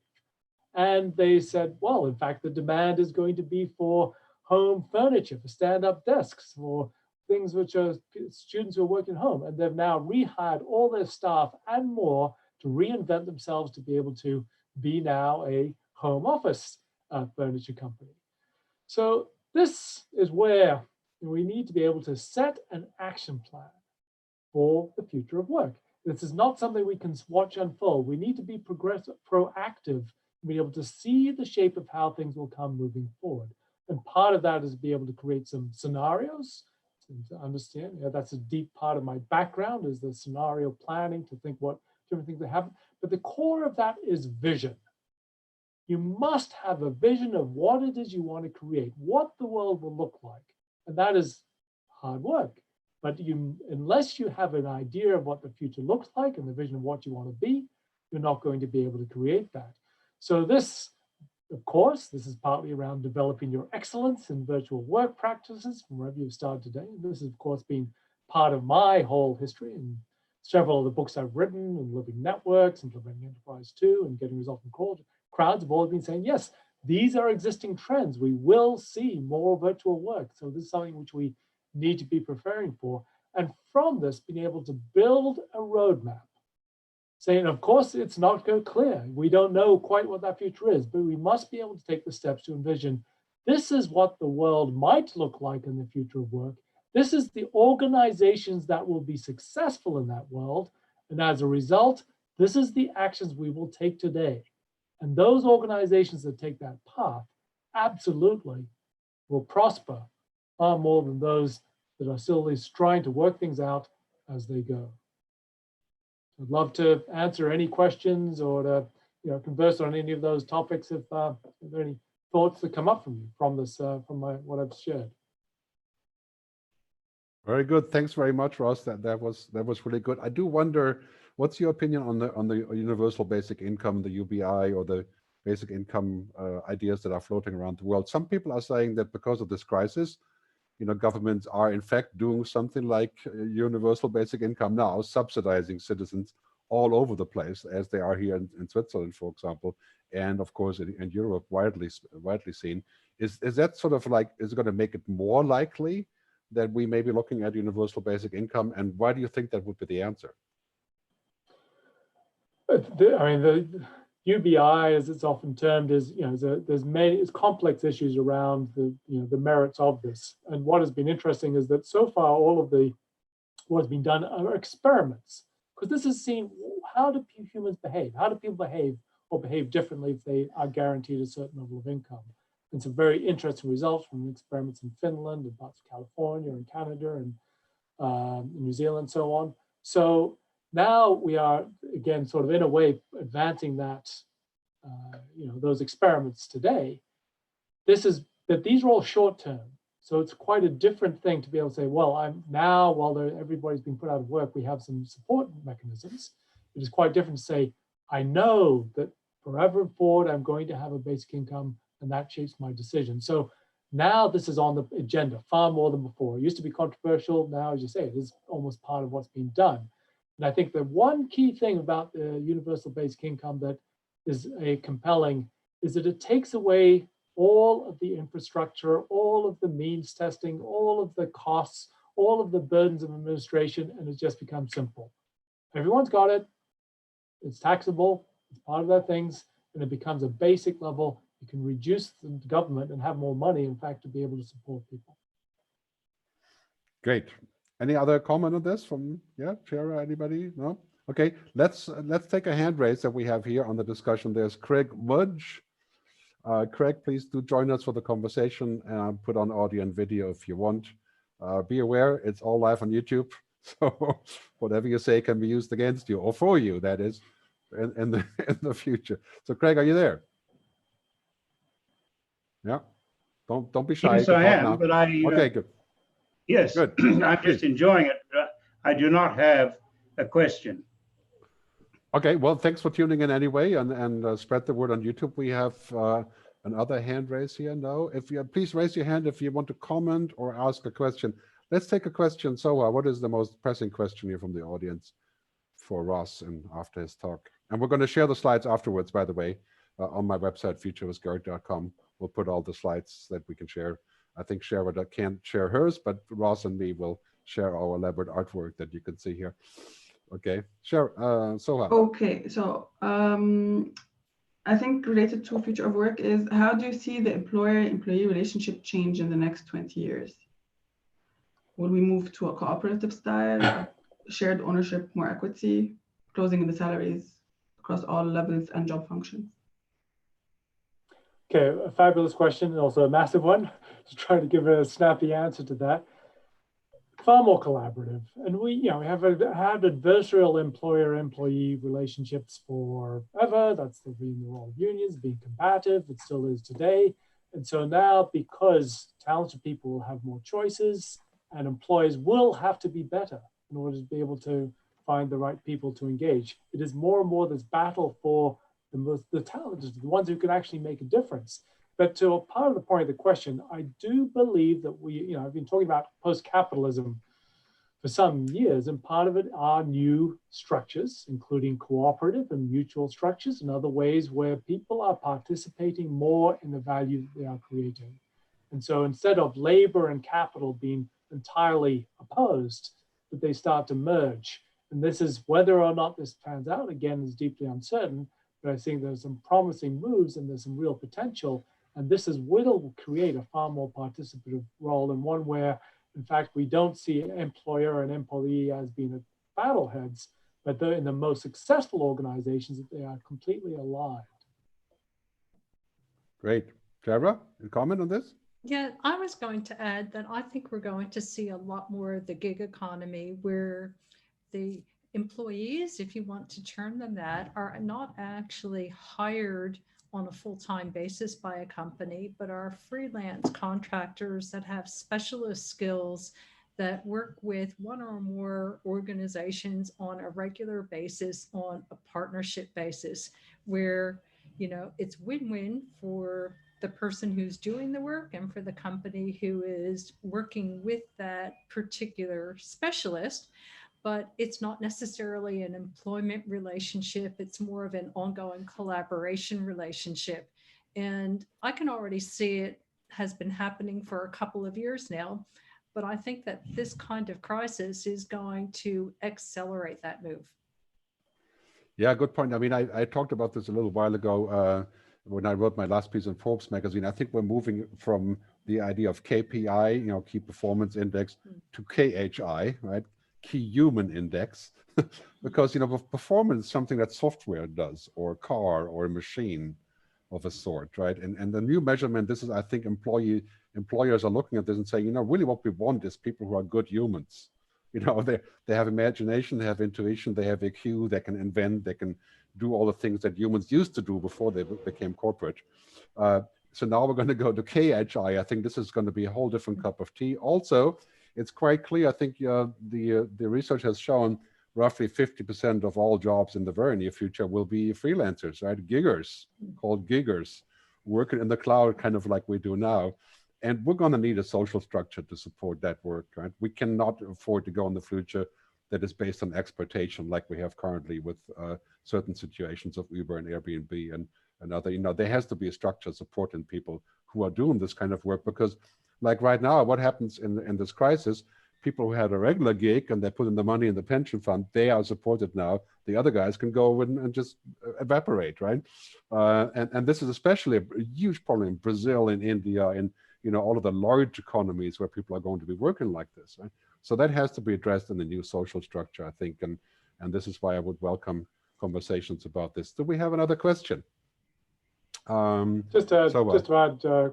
And they said, well, in fact, the demand is going to be for home furniture, for stand-up desks, for things which are students who are working home. And they've now rehired all their staff and more to reinvent themselves to be able to be now a home office furniture company. So this is where we need to be able to set an action plan for the future of work. This is not something we can watch unfold. We need to be progressive, proactive, and be able to see the shape of how things will come moving forward. And part of that is to be able to create some scenarios to understand. That's a deep part of my background, is the scenario planning, to think what different things that happen. But the core of that is vision. You must have a vision of what it is you want to create, what the world will look like. And that is hard work. But unless you have an idea of what the future looks like and the vision of what you want to be, you're not going to be able to create that. So this, of course, this is partly around developing your excellence in virtual work practices from wherever you've started today. And this has, of course, been part of my whole history and several of the books I've written, and Living Networks, Implementing Enterprise 2, and Getting Results from Crowds have all been saying, yes, these are existing trends. We will see more virtual work. So this is something which we need to be preparing for. And from this, being able to build a roadmap, saying, of course, it's not clear. We don't know quite what that future is, but we must be able to take the steps to envision, this is what the world might look like in the future of work. This is the organizations that will be successful in that world. And as a result, this is the actions we will take today. And those organizations that take that path absolutely will prosper far more than those that are still at least trying to work things out as they go. I'd love to answer any questions or to converse on any of those topics if there are any thoughts that come up from you from this what I've shared. Very good. Thanks very much, Ross. That was really good. I do wonder, what's your opinion on the universal basic income, the UBI, or the basic income ideas that are floating around the world? Some people are saying that because of this crisis, governments are in fact doing something like universal basic income now, subsidizing citizens all over the place, as they are here in Switzerland, for example, and of course in Europe, widely seen. Is that sort of like, is it going to make it more likely that we may be looking at universal basic income, and why do you think that would be the answer? The UBI, as it's often termed, is there's complex issues around the merits of this. And what has been interesting is that so far all of what has been done are experiments, because this is seeing how do humans behave, how do people behave or behave differently if they are guaranteed a certain level of income. And some very interesting results from experiments in Finland and parts of California and Canada and New Zealand and so on. So now we are, again, sort of in a way advancing that, those experiments today. These are all short term. So it's quite a different thing to be able to say, well, while everybody's been put out of work, we have some support mechanisms. It is quite different to say, I know that forever forward, I'm going to have a basic income, and that shapes my decision. So Now this is on the agenda far more than before. It used to be controversial. Now, as you say, it is almost part of what's being done. And I think the one key thing about the universal basic income that is compelling is that it takes away all of the infrastructure, all of the means testing, all of the costs, all of the burdens of administration, and it just becomes simple. Everyone's got it. It's taxable. It's part of their things, and it becomes a basic level. You can reduce the government and have more money, in fact, to be able to support people. Great. Any other comment on this from, Shara, anybody? No? Okay, let's take a hand raise that we have here on the discussion. There's Craig Mudge. Craig, please do join us for the conversation and put on audio and video if you want. Be aware, it's all live on YouTube. So whatever you say can be used against you or for you, that is, in the future. So Craig, are you there? Yeah. Don't be shy. Yes, I am, but okay, good. Yes, good. I'm just enjoying it. I do not have a question. Okay, well, thanks for tuning in anyway, and spread the word on YouTube. We have another hand raise here now. If you please raise your hand if you want to comment or ask a question. Let's take a question. So, what is the most pressing question here from the audience for Ross and after his talk? And we're going to share the slides afterwards, by the way, on my website, futurewithgerd.com. We'll put all the slides that we can share. I think Shara can't share hers, but Ross and me will share our elaborate artwork that you can see here. Okay, sure. Soha. Okay, so I think related to future of work is, how do you see the employer-employee relationship change in the next 20 years? Will we move to a cooperative style, shared ownership, more equity, closing in the salaries across all levels and job functions? Okay, a fabulous question, and also a massive one. To try to give a snappy answer to that. Far more collaborative, and we have had adversarial employer-employee relationships forever. That's been the role of unions, being combative. It still is today, and so now, because talented people will have more choices, and employers will have to be better in order to be able to find the right people to engage. It is more and more this battle for the talented, the ones who can actually make a difference. But to a part of the point of the question, I do believe that I've been talking about post-capitalism for some years, and part of it are new structures, including cooperative and mutual structures and other ways where people are participating more in the value that they are creating. And so instead of labor and capital being entirely opposed, that they start to merge. And this is whether or not this pans out, again, is deeply uncertain, but I think there's some promising moves and there's some real potential. And this will create a far more participative role, and one where, in fact, we don't see employer and employee as being at battleheads, but they're in the most successful organizations that they are completely aligned. Great. Shara, a comment on this? Yeah, I was going to add that I think we're going to see a lot more of the gig economy where the employees, if you want to term them that, are not actually hired on a full-time basis by a company, but are freelance contractors that have specialist skills that work with one or more organizations on a regular basis, on a partnership basis, where it's win-win for the person who's doing the work and for the company who is working with that particular specialist. But it's not necessarily an employment relationship. It's more of an ongoing collaboration relationship. And I can already see it has been happening for a couple of years now, but I think that this kind of crisis is going to accelerate that move. Yeah, good point. I mean, I talked about this a little while ago when I wrote my last piece in Forbes magazine. I think we're moving from the idea of KPI, key performance index, to KHI, right? Key human index, because performance is something that software does, or a car, or a machine of a sort, right? And the new measurement, this is, I think, employers are looking at this and saying, really what we want is people who are good humans. They have imagination, they have intuition, they have EQ, they can invent, they can do all the things that humans used to do before they became corporate. So now we're going to go to KHI. I think this is going to be a whole different cup of tea. Also, it's quite clear, I think the research has shown roughly 50% of all jobs in the very near future will be freelancers, right? Giggers, called giggers, working in the cloud, kind of like we do now. And we're going to need a social structure to support that work, right? We cannot afford to go in the future that is based on exploitation like we have currently with certain situations of Uber and Airbnb and other, there has to be a structure supporting people who are doing this kind of work, because like right now, what happens in this crisis, people who had a regular gig and they put in the money in the pension fund, they are supported now. The other guys can go and just evaporate, right? And this is especially a huge problem in Brazil, in India, in all of the large economies where people are going to be working like this, right? So that has to be addressed in the new social structure, I think, and this is why I would welcome conversations about this. Do we have another question? Just to add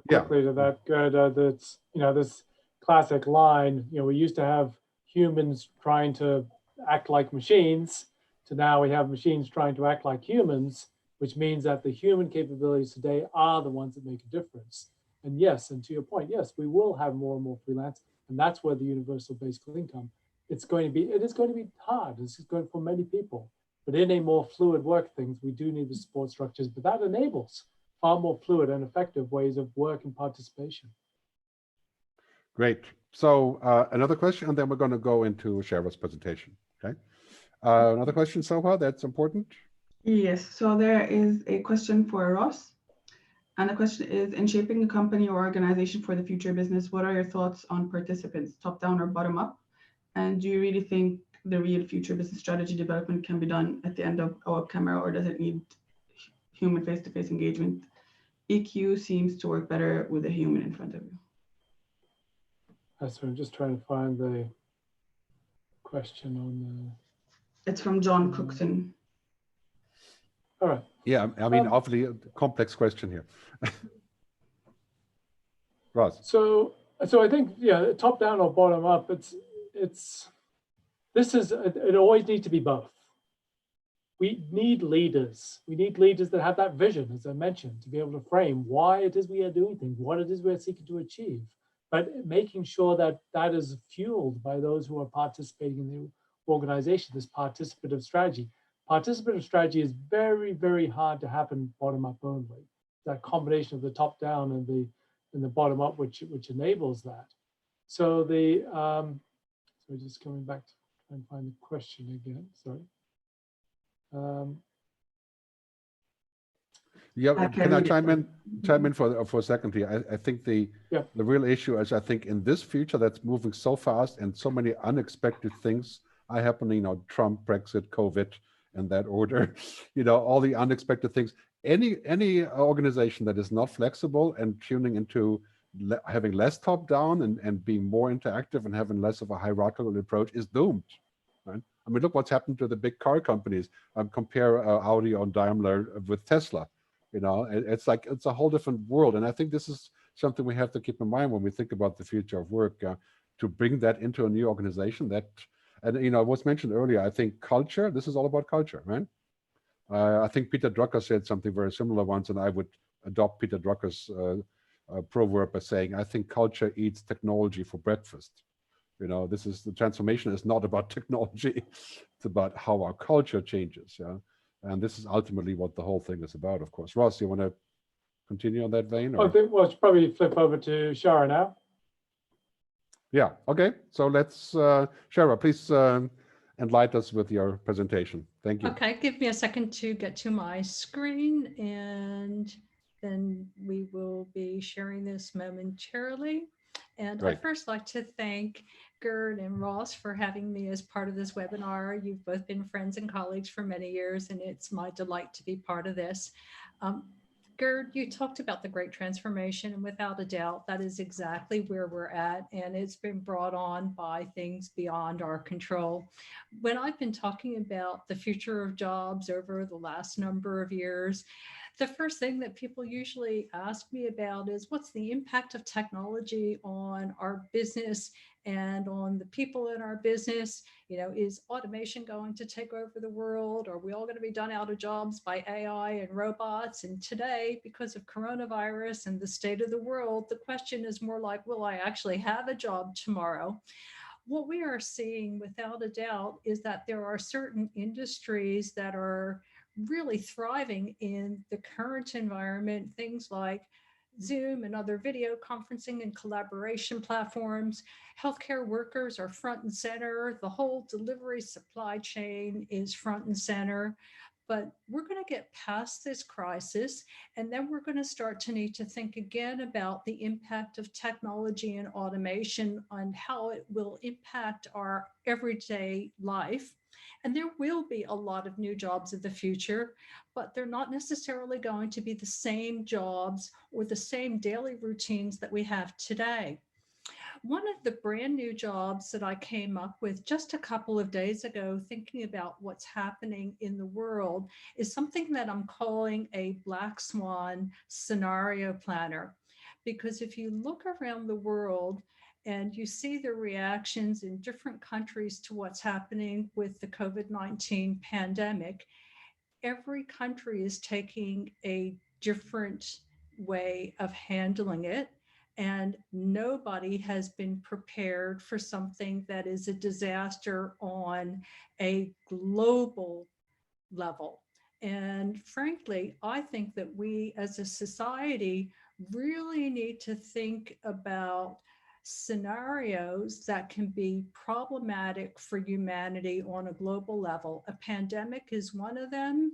quickly to that, Gerd, that's this classic line. We used to have humans trying to act like machines, to now we have machines trying to act like humans, which means that the human capabilities today are the ones that make a difference. And yes, and to your point, yes, we will have more and more freelance, and that's where the universal basic income. It is going to be hard. It's going for many people, but in a more fluid work things, we do need the support structures, but that enables far more fluid and effective ways of work and participation. Great. So another question, and then we're going to go into Shara's presentation. Okay. Another question so far that's important? Yes. So there is a question for Ross. And the question is, in shaping a company or organization for the future business, what are your thoughts on participants, top down or bottom up? And do you really think the real future business strategy development can be done at the end of a web camera, or does it need human face-to-face engagement? EQ seems to work better with a human in front of you. So I'm just trying to find the question on the... It's from John Cookson. All right. Yeah, I mean, awfully complex question here. Ross. So I think, yeah, top down or bottom up, it always needs to be both. We need leaders. We need leaders that have that vision, as I mentioned, to be able to frame why it is we are doing things, what it is we're seeking to achieve, but making sure that that is fueled by those who are participating in the organization, this participative strategy. Participative strategy is very, very hard to happen bottom up only. That combination of the top down and the bottom up, which enables that. So so just coming back to try and find the question again. Sorry. Yeah, can I chime in for a second here? I think the real issue is, I think in this future that's moving so fast and so many unexpected things are happening, Trump, Brexit, COVID, and that order, all the unexpected things. Any organization that is not flexible and tuning into having less top down and being more interactive and having less of a hierarchical approach is doomed, right? I mean, look what's happened to the big car companies. Compare Audi or Daimler with Tesla. It's like, it's a whole different world. And I think this is something we have to keep in mind when we think about the future of work, to bring that into a new organization. And what's mentioned earlier, I think culture, this is all about culture, right? I think Peter Drucker said something very similar once, and I would adopt Peter Drucker's proverb by saying, I think culture eats technology for breakfast. The transformation is not about technology, it's about how our culture changes. Yeah. And this is ultimately what the whole thing is about, of course. Ross, you want to continue on that vein? Or? I think we'll probably flip over to Shara now. Yeah, okay. So let's, Shara, please enlighten us with your presentation. Thank you. Okay, give me a second to get to my screen, and then we will be sharing this momentarily. And Right. I'd first like to thank Gerd and Ross for having me as part of this webinar. You've both been friends and colleagues for many years, and it's my delight to be part of this. Gerd, you talked about the great transformation, and without a doubt, that is exactly where we're at, and it's been brought on by things beyond our control. When I've been talking about the future of jobs over the last number of years, the first thing that people usually ask me about is, what's the impact of technology on our business and on the people in our business? Is automation going to take over the world? Are we all going to be done out of jobs by AI and robots? And today, because of coronavirus and the state of the world, the question is more like, will I actually have a job tomorrow? What we are seeing without a doubt is that there are certain industries that are really thriving in the current environment, things like Zoom and other video conferencing and collaboration platforms. Healthcare workers are front and center. The whole delivery supply chain is front and center. But we're going to get past this crisis, and then we're going to start to need to think again about the impact of technology and automation on how it will impact our everyday life. And there will be a lot of new jobs of the future, but they're not necessarily going to be the same jobs or the same daily routines that we have today. One of the brand new jobs that I came up with just a couple of days ago, thinking about what's happening in the world, is something that I'm calling a black swan scenario planner. Because if you look around the world and you see the reactions in different countries to what's happening with the COVID-19 pandemic, every country is taking a different way of handling it. And nobody has been prepared for something that is a disaster on a global level. And frankly, I think that we as a society really need to think about scenarios that can be problematic for humanity on a global level. A pandemic is one of them.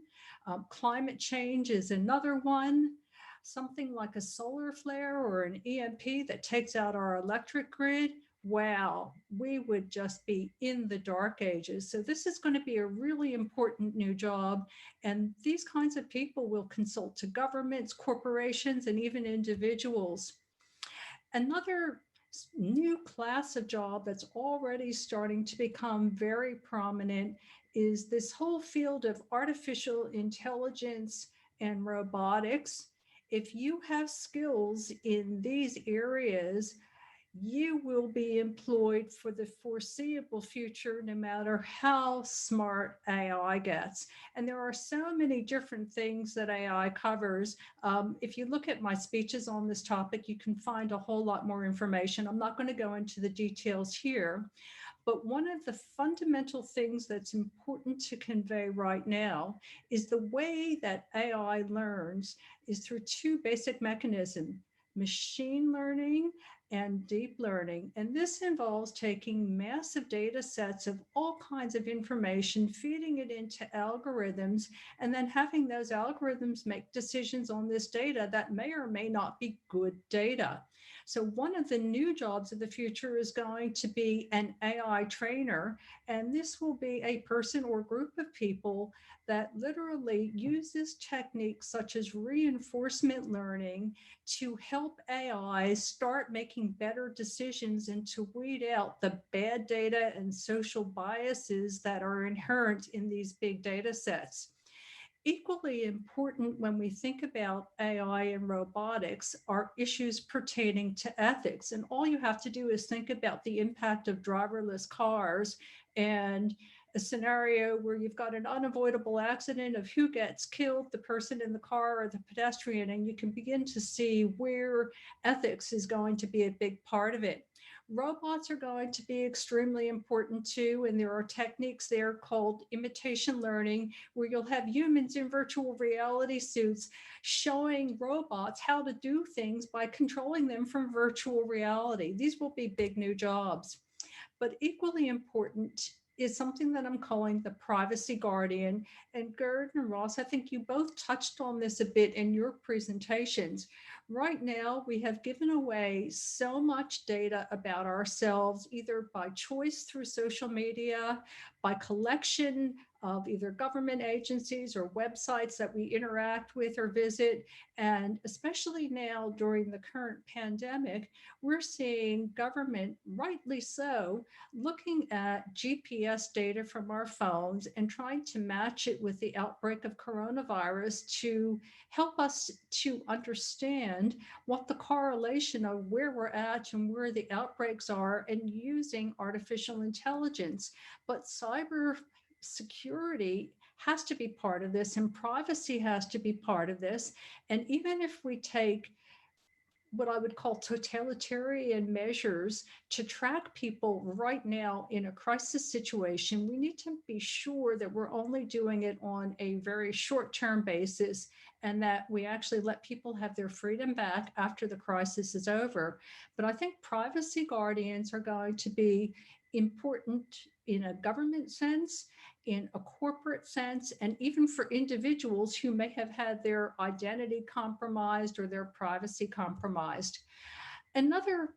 Climate change is another one. Something like a solar flare or an EMP that takes out our electric grid, wow, we would just be in the dark ages. So this is going to be a really important new job. And these kinds of people will consult to governments, corporations, and even individuals. Another new class of job that's already starting to become very prominent is this whole field of artificial intelligence and robotics. If you have skills in these areas, you will be employed for the foreseeable future, no matter how smart AI gets. And there are so many different things that AI covers. If you look at my speeches on this topic, you can find a whole lot more information. I'm not going to go into the details here. But one of the fundamental things that's important to convey right now is the way that AI learns is through two basic mechanisms: machine learning and deep learning. And this involves taking massive data sets of all kinds of information, feeding it into algorithms, and then having those algorithms make decisions on this data that may or may not be good data. So one of the new jobs of the future is going to be an AI trainer. And this will be a person or group of people that literally uses techniques such as reinforcement learning to help AI start making better decisions and to weed out the bad data and social biases that are inherent in these big data sets. Equally important when we think about AI and robotics are issues pertaining to ethics. And all you have to do is think about the impact of driverless cars and a scenario where you've got an unavoidable accident of who gets killed, the person in the car or the pedestrian, and you can begin to see where ethics is going to be a big part of it. Robots are going to be extremely important too, and there are techniques there called imitation learning, where you'll have humans in virtual reality suits showing robots how to do things by controlling them from virtual reality. These will be big new jobs. But equally important is something that I'm calling the privacy guardian. And Gerd and Ross, I think you both touched on this a bit in your presentations. Right now, we have given away so much data about ourselves, either by choice through social media, by collection of either government agencies or websites that we interact with or visit. And especially now during the current pandemic, we're seeing government, rightly so, looking at GPS data from our phones and trying to match it with the outbreak of coronavirus to help us to understand what the correlation of where we're at and where the outbreaks are, and using artificial intelligence. But cyber security has to be part of this, and privacy has to be part of this. And even if we take what I would call totalitarian measures to track people right now in a crisis situation, we need to be sure that we're only doing it on a very short-term basis and that we actually let people have their freedom back after the crisis is over. But I think privacy guardians are going to be important in a government sense, in a corporate sense, and even for individuals who may have had their identity compromised or their privacy compromised. Another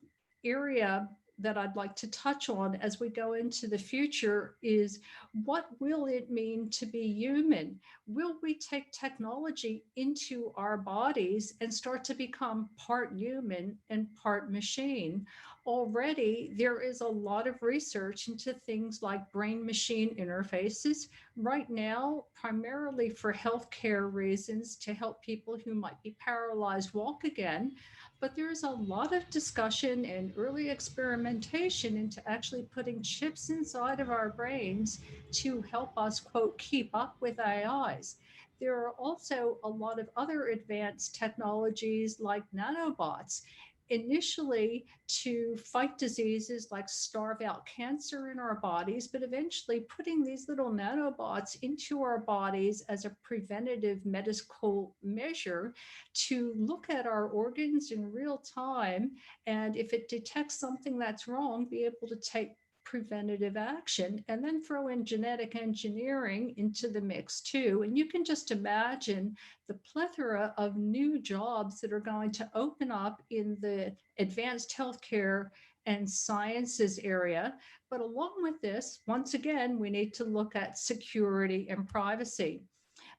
area that I'd like to touch on as we go into the future is, what will it mean to be human? Will we take technology into our bodies and start to become part human and part machine? Already, there is a lot of research into things like brain-machine interfaces. Right now, primarily for healthcare reasons, to help people who might be paralyzed walk again. But there's a lot of discussion and early experimentation into actually putting chips inside of our brains to help us, quote, keep up with AIs. There are also a lot of other advanced technologies like nanobots, initially to fight diseases like starve out cancer in our bodies, but eventually putting these little nanobots into our bodies as a preventative medical measure to look at our organs in real time, and if it detects something that's wrong, be able to take preventative action, and then throw in genetic engineering into the mix too. And you can just imagine the plethora of new jobs that are going to open up in the advanced healthcare and sciences area. But along with this, once again, we need to look at security and privacy.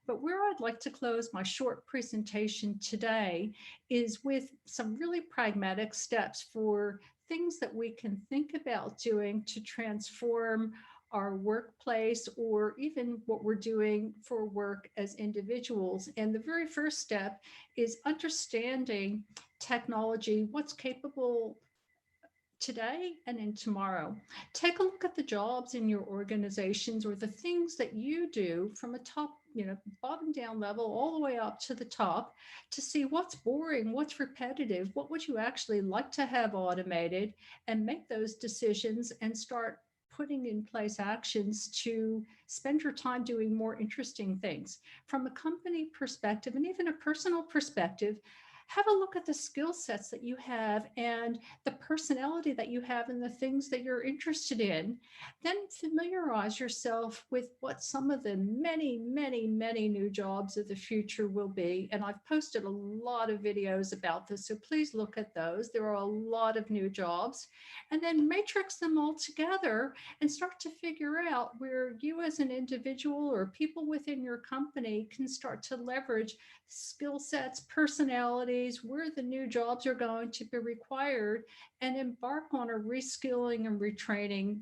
But where I'd like to close my short presentation today is with some really pragmatic steps for things that we can think about doing to transform our workplace, or even what we're doing for work as individuals. And the very first step is understanding technology, what's capable today and in tomorrow. Take a look at the jobs in your organizations, or the things that you do from a top, bottom down level all the way up to the top, to see what's boring, what's repetitive, what would you actually like to have automated, and make those decisions and start putting in place actions to spend your time doing more interesting things. From a company perspective and even a personal perspective, have a look at the skill sets that you have and the personality that you have and the things that you're interested in. Then familiarize yourself with what some of the many, many, many new jobs of the future will be. And I've posted a lot of videos about this, so please look at those. There are a lot of new jobs. And then matrix them all together and start to figure out where you as an individual or people within your company can start to leverage skill sets, personalities, where the new jobs are going to be required, and embark on a reskilling and retraining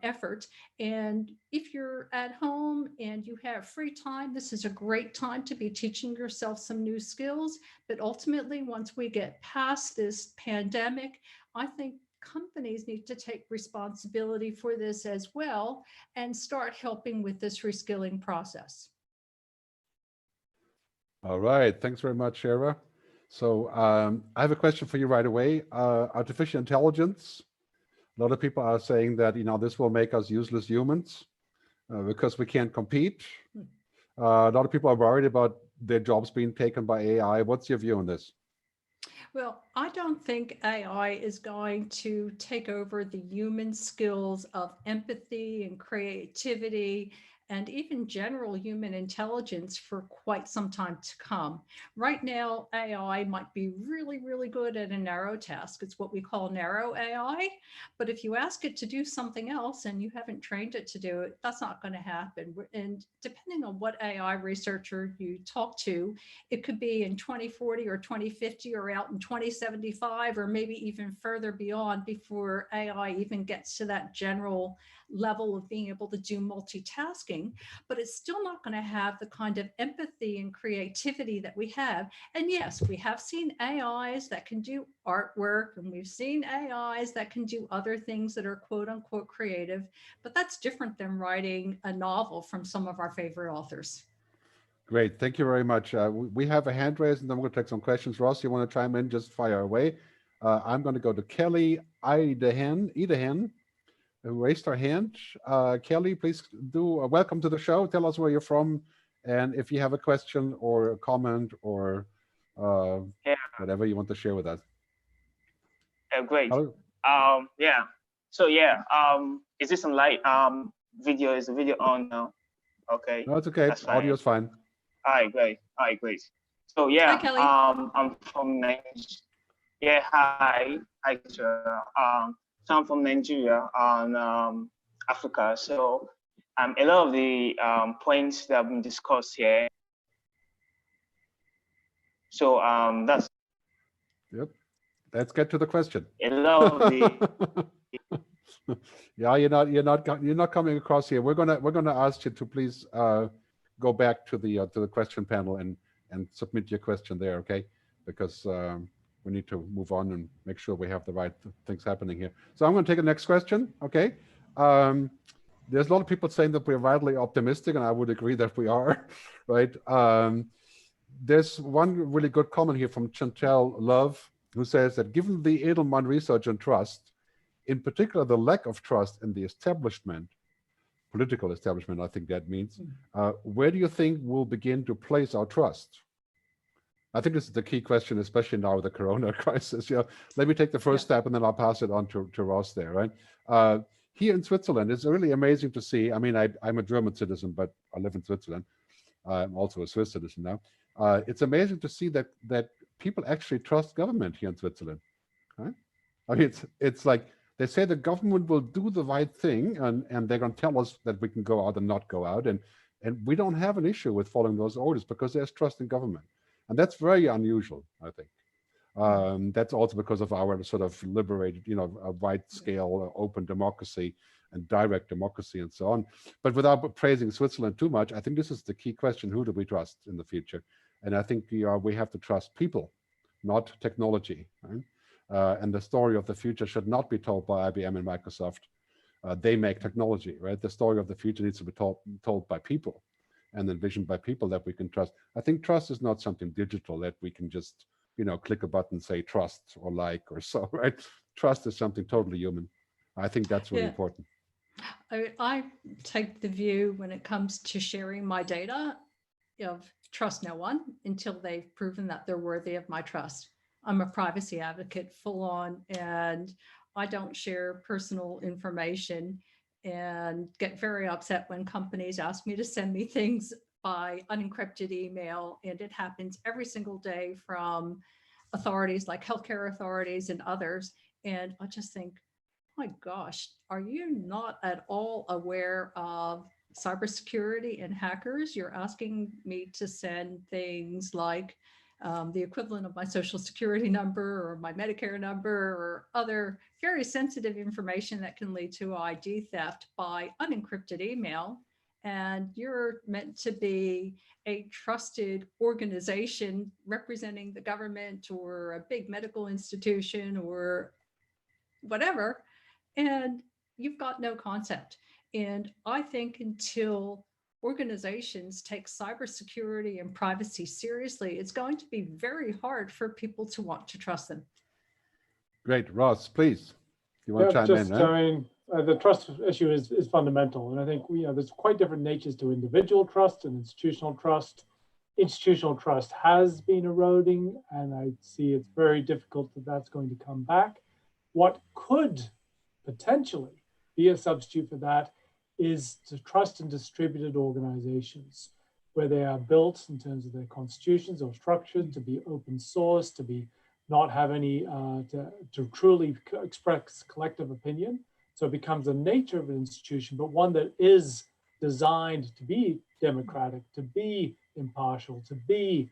effort. And if you're at home and you have free time, this is a great time to be teaching yourself some new skills. But ultimately, once we get past this pandemic, I think companies need to take responsibility for this as well and start helping with this reskilling process. All right, thanks very much, Shara. So I have a question for you right away. Artificial intelligence. A lot of people are saying that, this will make us useless humans because we can't compete. A lot of people are worried about their jobs being taken by AI. What's your view on this? Well, I don't think AI is going to take over the human skills of empathy and creativity and even general human intelligence for quite some time to come. Right now, AI might be really, really good at a narrow task. It's what we call narrow AI. But if you ask it to do something else and you haven't trained it to do it, that's not going to happen. And depending on what AI researcher you talk to, it could be in 2040 or 2050 or out in 2075, or maybe even further beyond before AI even gets to that general level of being able to do multitasking. But it's still not going to have the kind of empathy and creativity that we have. And yes, we have seen AIs that can do artwork, and we've seen AIs that can do other things that are quote unquote creative, but that's different than writing a novel from some of our favorite authors. Great, thank you very much. We have a hand raised, and then we're going to take some questions. Ross, you want to chime in? Just fire away. I'm going to go to Kelly Idahan, who raised her hand. Kelly, please do welcome to the show. Tell us where you're from And if you have a question or a comment or whatever you want to share with us. Great. Hello? Yeah. So yeah, is this on light? Video, is the video on now? Okay. No, it's okay. That's fine. Audio's fine. All right, great. All right, great. So yeah, Hi, Kelly. I'm from Nigeria. Yeah, hi, sir. So I'm from Nigeria on Africa. So a lot of the points that have been discussed here. So that's. Yep. Let's get to the question. A lot of the. Yeah, you're not coming across here. We're gonna ask you to please go back to the question panel and submit your question there, okay? Because we need to move on and make sure we have the right things happening here. So I'm going to take the next question, okay? There's a lot of people saying that we're wildly optimistic, and I would agree that we are, right? There's one really good comment here from Chantel Love, who says that given the Edelman research and trust, in particular the lack of trust in the establishment, political establishment, I think that means, where do you think we'll begin to place our trust? I think this is the key question, especially now with the Corona crisis. Yeah, let me take the first step and then I'll pass it on to Ross there, right? Here in Switzerland, it's really amazing to see. I mean, I'm a German citizen, but I live in Switzerland. I'm also a Swiss citizen now. It's amazing to see that people actually trust government here in Switzerland, right? I mean, it's like they say the government will do the right thing, and they're going to tell us that we can go out and not go out, and we don't have an issue with following those orders because there's trust in government, and that's very unusual, I think. That's also because of our sort of liberated, a wide-scale open democracy and direct democracy and so on. But without praising Switzerland too much, I think this is the key question: who do we trust in the future? And I think we have to trust people, not technology, right? And the story of the future should not be told by IBM and Microsoft. They make technology, right? The story of the future needs to be told by people and envisioned by people that we can trust. I think trust is not something digital that we can just, click a button, say trust or like or so, right? Trust is something totally human. I think that's really important. I take the view when it comes to sharing my data of trust no one until they've proven that they're worthy of my trust. I'm a privacy advocate full on, and I don't share personal information and get very upset when companies ask me to send me things by unencrypted email. And it happens every single day from authorities like healthcare authorities and others. And I just think, my gosh, are you not at all aware of cybersecurity and hackers? You're asking me to send things like the equivalent of my social security number or my Medicare number or other very sensitive information that can lead to ID theft by unencrypted email. And you're meant to be a trusted organization representing the government or a big medical institution or whatever, and you've got no concept. And I think until organizations take cybersecurity and privacy seriously, it's going to be very hard for people to want to trust them. Great. Ross, please. You want to chime in? Right? I mean, the trust issue is fundamental. And I think there's quite different natures to individual trust and institutional trust. Institutional trust has been eroding, and I see it's very difficult that that's going to come back. What could potentially be a substitute for that is to trust in distributed organizations, where they are built in terms of their constitutions or structured to be open source, to be not have any, to truly express collective opinion. So it becomes the nature of an institution, but one that is designed to be democratic, to be impartial, to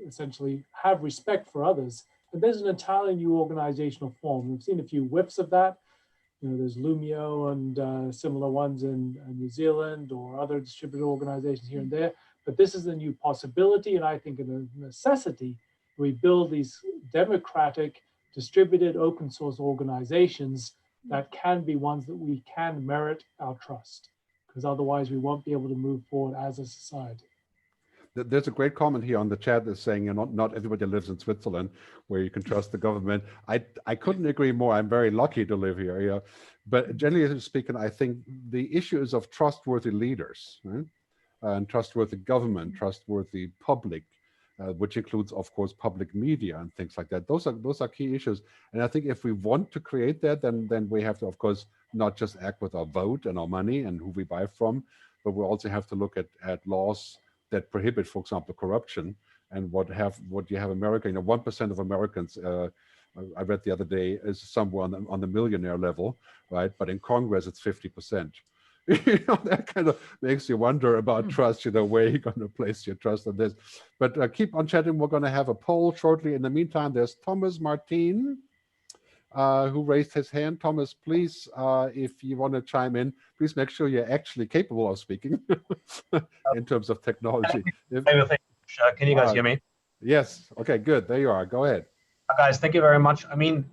essentially have respect for others. And there's an entirely new organizational form. We've seen a few whiffs of that. There's Lumio and similar ones in New Zealand or other distributed organizations here and there. But this is a new possibility, and I think a necessity. We build these democratic, distributed, open source organizations that can be ones that we can merit our trust, because otherwise we won't be able to move forward as a society. There's a great comment here on the chat that's saying not everybody lives in Switzerland where you can trust the government. I couldn't agree more. I'm very lucky to live here. But generally speaking, I think the issue is of trustworthy leaders. Right? and trustworthy government, trustworthy public, which includes, of course, public media and things like that. Those are key issues. And I think if we want to create that, then we have to, of course, not just act with our vote and our money and who we buy from, but we also have to look at laws that prohibit, for example, corruption. And what you have America, 1% of Americans, I read the other day, is somewhere on the millionaire level, right? But in Congress, it's 50%. That kind of makes you wonder about trust, where you're going to place your trust on this. But keep on chatting. We're going to have a poll shortly. In the meantime, there's Thomas Martin, who raised his hand. Thomas, please, if you want to chime in, please make sure you're actually capable of speaking in terms of technology. Can you guys hear me? Yes. Okay, good. There you are. Go ahead. Guys, thank you very much. I mean,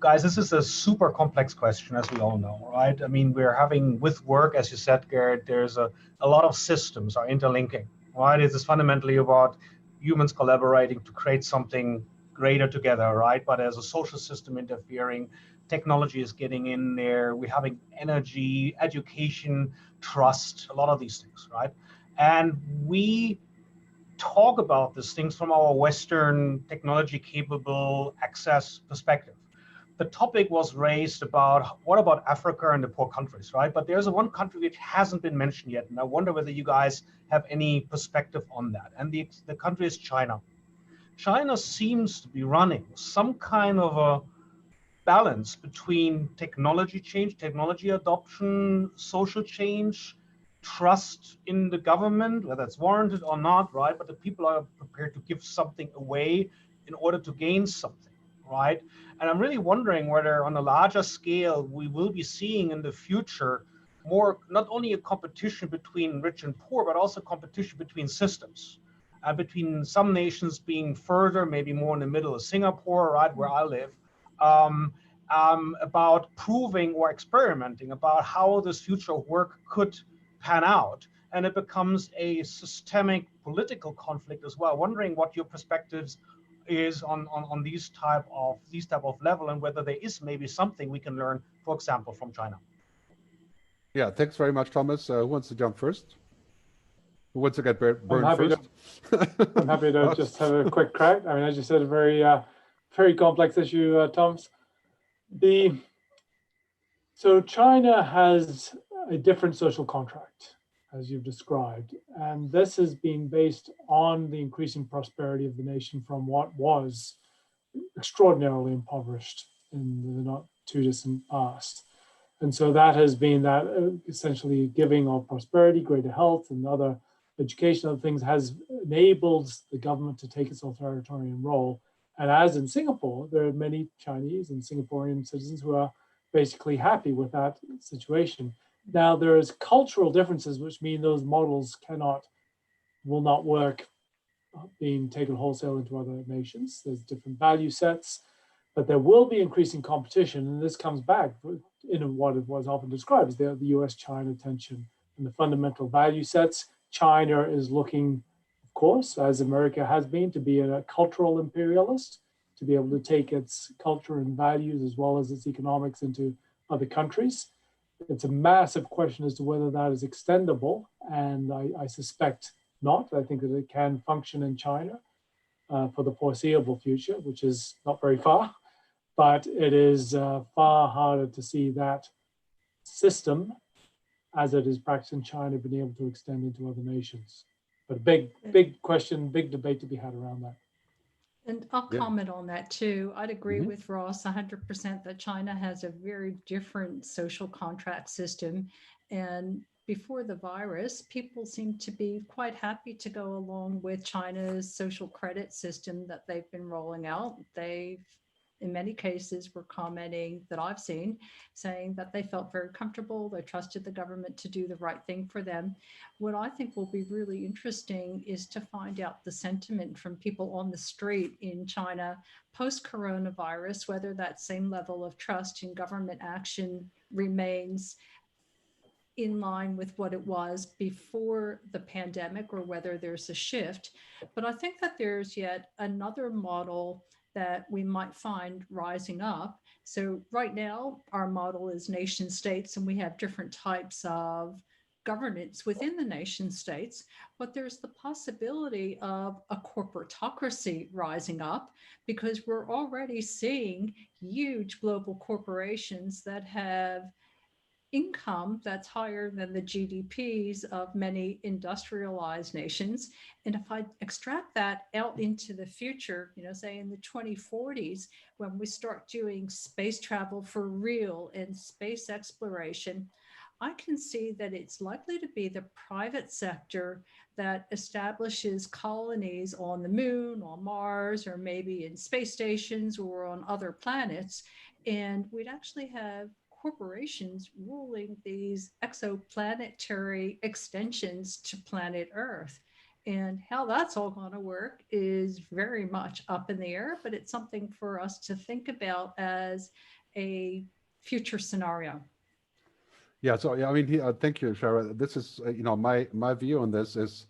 guys, this is a super complex question, as we all know, right? I mean, we're having, with work, as you said, Gerd, there's a lot of systems are interlinking, right? It is fundamentally about humans collaborating to create something greater together, right? But there's a social system interfering, technology is getting in there, we're having energy, education, trust, a lot of these things, right? And we talk about these things from our Western technology capable access perspective. The topic was raised about what about Africa and the poor countries, right? But there's one country which hasn't been mentioned yet, and I wonder whether you guys have any perspective on that. And the country is China. China seems to be running some kind of a balance between technology change, technology adoption, social change, trust in the government, whether it's warranted or not, right? But the people are prepared to give something away in order to gain something, right? And I'm really wondering whether on a larger scale, we will be seeing in the future more, not only a competition between rich and poor, but also competition between systems, between some nations being further, maybe more in the middle of Singapore, right, where I live, about proving or experimenting about how this future of work could pan out. And it becomes a systemic political conflict as well. Wondering what your perspectives is on these type of level, and whether there is maybe something we can learn, for example, from China. Yeah, thanks very much, Thomas. Who wants to jump first? Who wants to get burned first? I'm happy to just have a quick crack. I mean, as you said, a very complex issue, Thomas. So China has a different social contract, as you've described, and this has been based on the increasing prosperity of the nation from what was extraordinarily impoverished in the not too distant past. And so that has been that essentially giving of prosperity, greater health, and other educational things has enabled the government to take its authoritarian role. And as in Singapore, there are many Chinese and Singaporean citizens who are basically happy with that situation. Now, there is cultural differences, which mean those models will not work being taken wholesale into other nations. There's different value sets, but there will be increasing competition. And this comes back in what it was often described as the US-China tension and the fundamental value sets. China is looking, of course, as America has been, to be a cultural imperialist, to be able to take its culture and values as well as its economics into other countries. It's a massive question as to whether that is extendable, and I suspect not. I think that it can function in China for the foreseeable future, which is not very far, but it is far harder to see that system as it is practiced in China being able to extend into other nations. But a big question, big debate to be had around that. And I'll comment on that too. I'd agree with Ross 100% that China has a very different social contract system. And before the virus, people seem to be quite happy to go along with China's social credit system that they've been rolling out. They've, in many cases, were commenting that I've seen, saying that they felt very comfortable, they trusted the government to do the right thing for them. What I think will be really interesting is to find out the sentiment from people on the street in China post-coronavirus, whether that same level of trust in government action remains in line with what it was before the pandemic, or whether there's a shift. But I think that there's yet another model that we might find rising up. So right now, our model is nation states, and we have different types of governance within the nation states, but there's the possibility of a corporatocracy rising up, because we're already seeing huge global corporations that have income that's higher than the GDPs of many industrialized nations. And if I extract that out into the future, say in the 2040s, when we start doing space travel for real and space exploration, I can see that it's likely to be the private sector that establishes colonies on the moon, on Mars, or maybe in space stations or on other planets. And we'd actually have corporations ruling these exoplanetary extensions to planet Earth. And how that's all going to work is very much up in the air, but it's something for us to think about as a future scenario. Yeah, so I mean, thank you, Shara. This is, my view on this is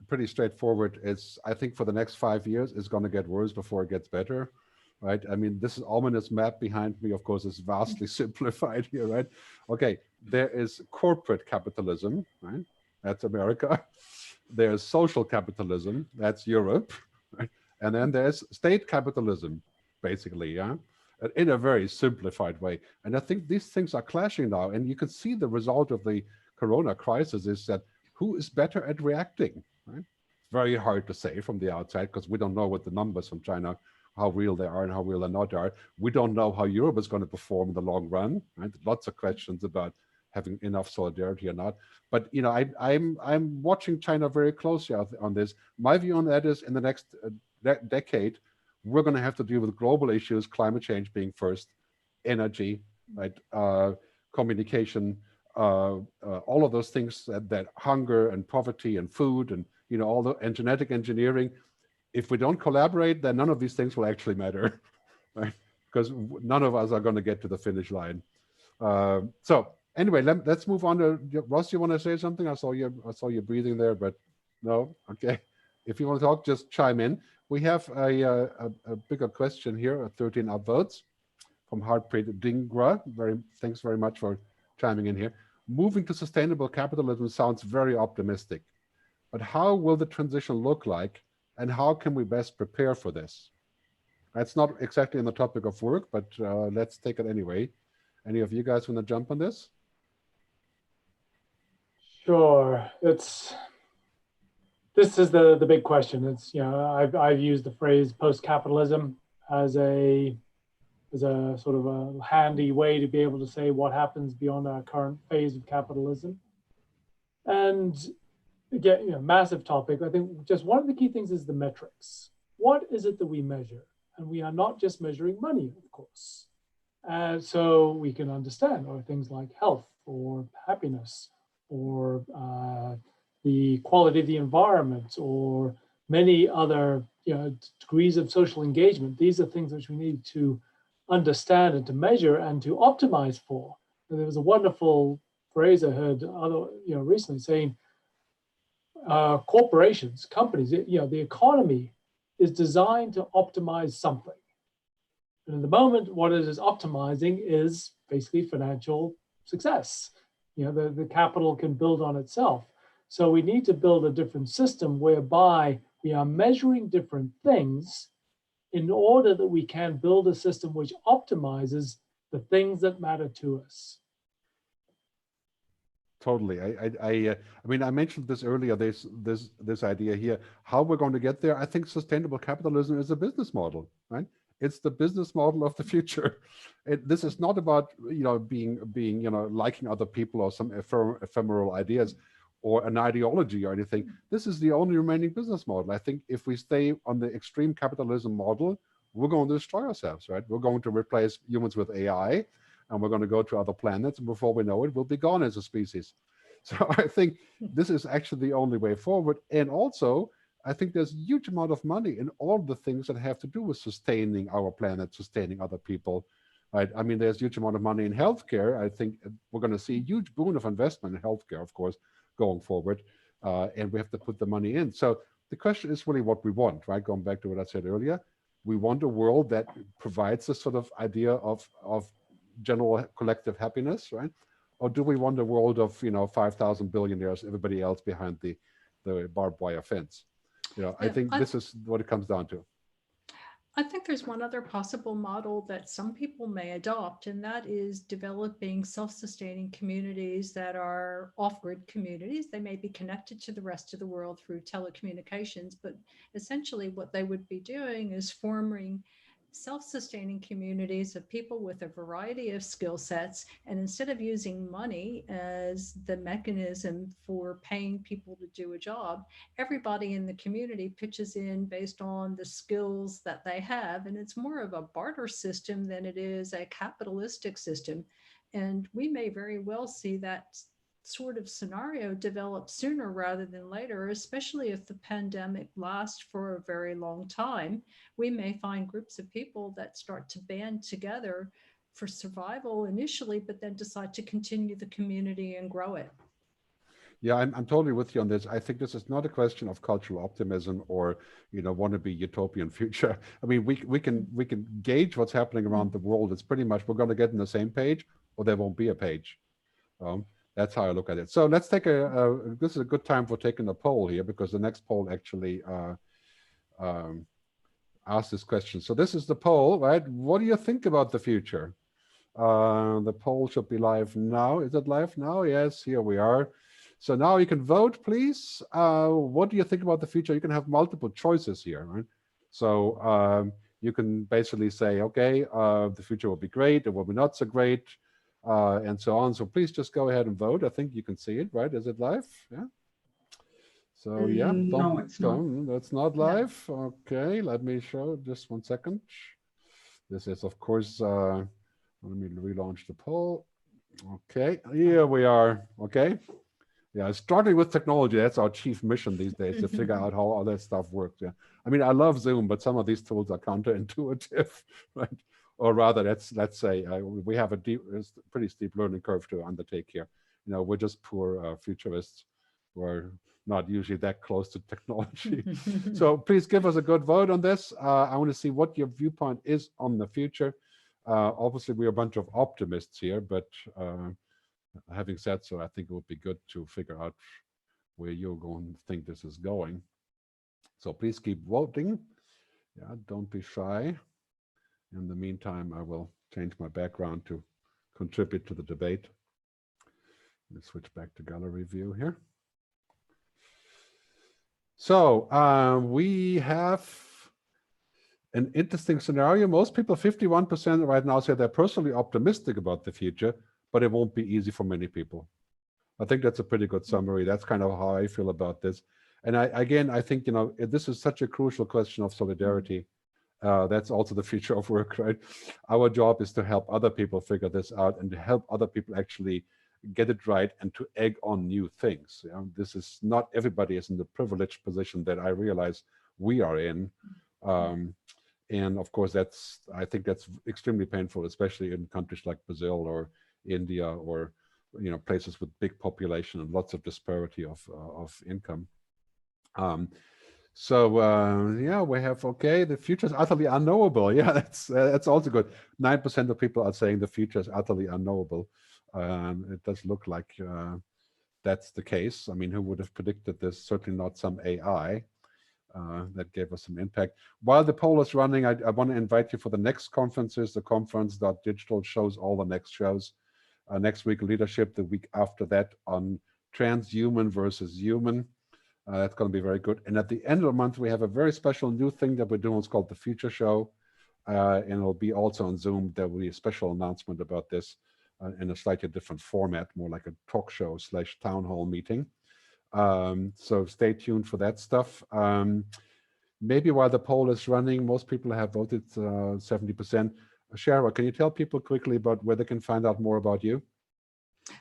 pretty straightforward. I think for the next 5 years, it's going to get worse before it gets better, right? I mean, this ominous map behind me, of course, is vastly simplified here, right? Okay, there is corporate capitalism, right? That's America. There's social capitalism, that's Europe, right? And then there's state capitalism, basically, yeah? In a very simplified way. And I think these things are clashing now. And you can see the result of the Corona crisis is that who is better at reacting, right? Very hard to say from the outside because we don't know what the numbers from China, how real they are and how real they not are. We don't know how Europe is going to perform in the long run, right? Lots of questions about having enough solidarity or not. But, I'm watching China very closely on this. My view on that is in the next decade, we're going to have to deal with global issues, climate change being first, energy, right, communication, all of those things that hunger and poverty and food and and genetic engineering. If we don't collaborate, then none of these things will actually matter, right? Because none of us are going to get to the finish line. So anyway, let's move on to Ross. You want to say something? I saw you breathing there, but no. Okay, if you want to talk, just chime in. We have a bigger question here, 13 upvotes from Harpreet Dhingra. Thanks very much for chiming in here. Moving to sustainable capitalism sounds very optimistic, but how will the transition look like and how can we best prepare for this? That's not exactly on the topic of work, but let's take it anyway. Any of you guys want to jump on this? Sure. This is the big question. It's, I've used the phrase post-capitalism as a sort of a handy way to be able to say what happens beyond our current phase of capitalism. And again, massive topic. I think just one of the key things is the metrics. What is it that we measure? And we are not just measuring money, of course. So we can understand, or things like health or happiness or the quality of the environment or many other degrees of social engagement. These are things which we need to understand and to measure and to optimize for. And there was a wonderful phrase I heard recently saying corporations, companies, the economy is designed to optimize something. And at the moment, what it is optimizing is basically financial success. The capital can build on itself. So we need to build a different system whereby we are measuring different things in order that we can build a system which optimizes the things that matter to us. Totally. I mean, I mentioned this earlier, this idea here, how we're going to get there. I think sustainable capitalism is a business model, right? It's the business model of the future. This is not about, being liking other people or some ephemeral ideas or an ideology or anything. This is the only remaining business model. I think if we stay on the extreme capitalism model, we're going to destroy ourselves, right? We're going to replace humans with AI and we're going to go to other planets. And before we know it, we'll be gone as a species. So I think this is actually the only way forward. And also, I think there's a huge amount of money in all the things that have to do with sustaining our planet, sustaining other people. Right? I mean, there's a huge amount of money in healthcare. I think we're going to see a huge boon of investment in healthcare, of course, going forward. And we have to put the money in. So the question is really what we want, right? Going back to what I said earlier, we want a world that provides this sort of idea of general collective happiness, right? or do we want a world of 5,000 billionaires, everybody else behind the barbed wire fence? I think this is what it comes down to. I think there's one other possible model that some people may adopt, and that is developing self-sustaining communities that are off-grid communities. They may be connected to the rest of the world through telecommunications, but essentially what they would be doing is forming self-sustaining communities of people with a variety of skill sets. And instead of using money as the mechanism for paying people to do a job, everybody in the community pitches in based on the skills that they have. And it's more of a barter system than it is a capitalistic system. And we may very well see that sort of scenario develop sooner rather than later, especially if the pandemic lasts for a very long time. We may find groups of people that start to band together for survival initially, but then decide to continue the community and grow it. Yeah, I'm totally with you on this. I think this is not a question of cultural optimism or wannabe utopian future. I mean, we can gauge what's happening around the world. It's pretty much we're going to get on the same page, or there won't be a page. That's how I look at it. So let's take this is a good time for taking a poll here, because the next poll actually asks this question. So this is the poll, right? What do you think about the future? The poll should be live now. Is it live now? Yes, here we are. So now you can vote, please. What do you think about the future? You can have multiple choices here, right? So you can basically say, okay, the future will be great, it will be not so great, and so on. So please just go ahead and vote. I think you can see it, right? Is it live? Yeah. So yeah, no, it's not. That's not live. No. Okay, let me show just 1 second. This is, of course, let me relaunch the poll. Okay, here we are. Okay. Yeah, starting with technology, that's our chief mission these days, to figure out how all that stuff works. Yeah, I mean, I love Zoom, but some of these tools are counterintuitive, right? Or rather, let's say we have a pretty steep learning curve to undertake here. We're just poor futurists who are not usually that close to technology. So please give us a good vote on this. I want to see what your viewpoint is on the future. Obviously, we're a bunch of optimists here, but having said so, I think it would be good to figure out where you're going to think this is going. So please keep voting. Yeah, don't be shy. In the meantime, I will change my background to contribute to the debate. Let's switch back to gallery view here. So we have an interesting scenario. Most people, 51% right now, say they're personally optimistic about the future, but it won't be easy for many people. I think that's a pretty good summary. That's kind of how I feel about this. And I think, this is such a crucial question of solidarity. That's also the future of work, right? Our job is to help other people figure this out and to help other people actually get it right and to egg on new things. This is not everybody is in the privileged position that I realize we are in. And of course, I think that's extremely painful, especially in countries like Brazil or India or places with big population and lots of disparity of income. Yeah, we have, okay, the future is utterly unknowable. Yeah, that's also good. 9% of people are saying the future is utterly unknowable. It does look like that's the case. I mean, who would have predicted this? Certainly not some AI that gave us some impact. While the poll is running, I want to invite you for the next conferences. The conference.digital shows all the next shows. Next week, leadership. The week after that on transhuman versus human. That's going to be very good. And at the end of the month, we have a very special new thing that we're doing. It's called the Future Show. And it'll be also on Zoom. There will be a special announcement about this in a slightly different format, more like a talk show / town hall meeting. So stay tuned for that stuff. Maybe while the poll is running, most people have voted 70%. Shara, can you tell people quickly about where they can find out more about you?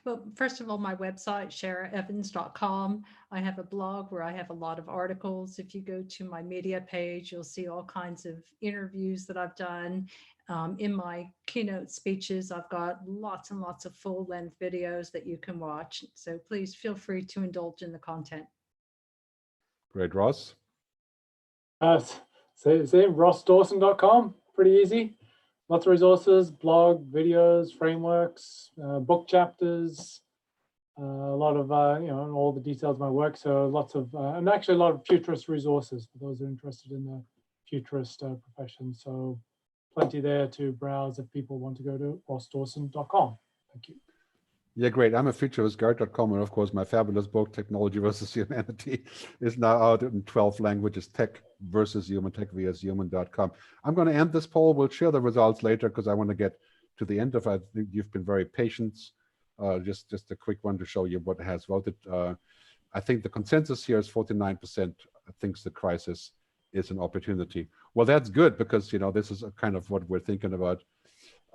Well, first of all, my website, sharaevans.com. I have a blog where I have a lot of articles. If you go to my media page, you'll see all kinds of interviews that I've done. In my keynote speeches, I've got lots and lots of full-length videos that you can watch. So please feel free to indulge in the content. Great, Ross. Same, rossdawson.com. Pretty easy. Lots of resources, blog, videos, frameworks, book chapters, a lot of, all the details of my work. So lots of, and actually a lot of futurist resources for those who are interested in the futurist profession. So plenty there to browse if people want to go to rossdawson.com. Thank you. Yeah, great. I'm a futurist, Gerd.com, and of course my fabulous book, Technology versus Humanity, is now out in 12 languages, Tech versus Human, Tech vs Human.com. I'm going to end this poll. We'll share the results later because I want to get to the end of it. I think you've been very patient. Just a quick one to show you what has voted. I think the consensus here is 49% thinks the crisis is an opportunity. Well, that's good because, this is kind of what we're thinking about.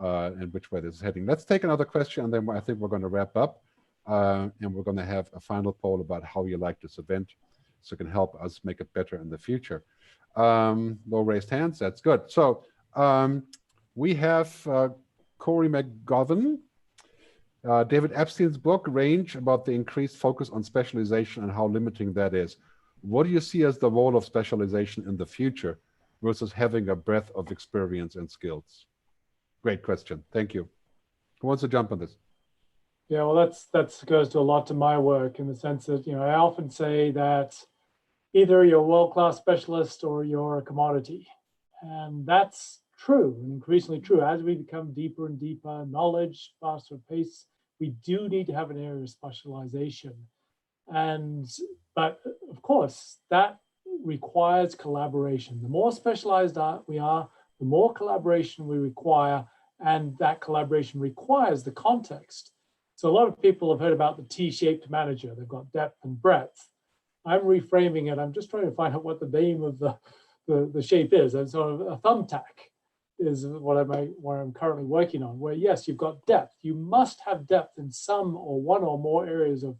And which way this is heading. Let's take another question, and then I think we're going to wrap up. And we're going to have a final poll about how you like this event, so it can help us make it better in the future. No raised hands, that's good. So we have Corey McGovern, David Epstein's book, Range, about the increased focus on specialization and how limiting that is. What do you see as the role of specialization in the future versus having a breadth of experience and skills? Great question. Thank you. Who wants to jump on this? Yeah, well, that goes to a lot to my work in the sense that, I often say that either you're a world-class specialist or you're a commodity. And that's true, and increasingly true. As we become deeper and deeper, knowledge, faster pace, we do need to have an area of specialization. But of course, that requires collaboration. The more specialized we are, the more collaboration we require, and that collaboration requires the context. So a lot of people have heard about the T-shaped manager. They've got depth and breadth. I'm reframing it. I'm just trying to find out what the name of the shape is. And so a thumbtack is what I'm currently working on, where yes, you've got depth. You must have depth in some or one or more areas of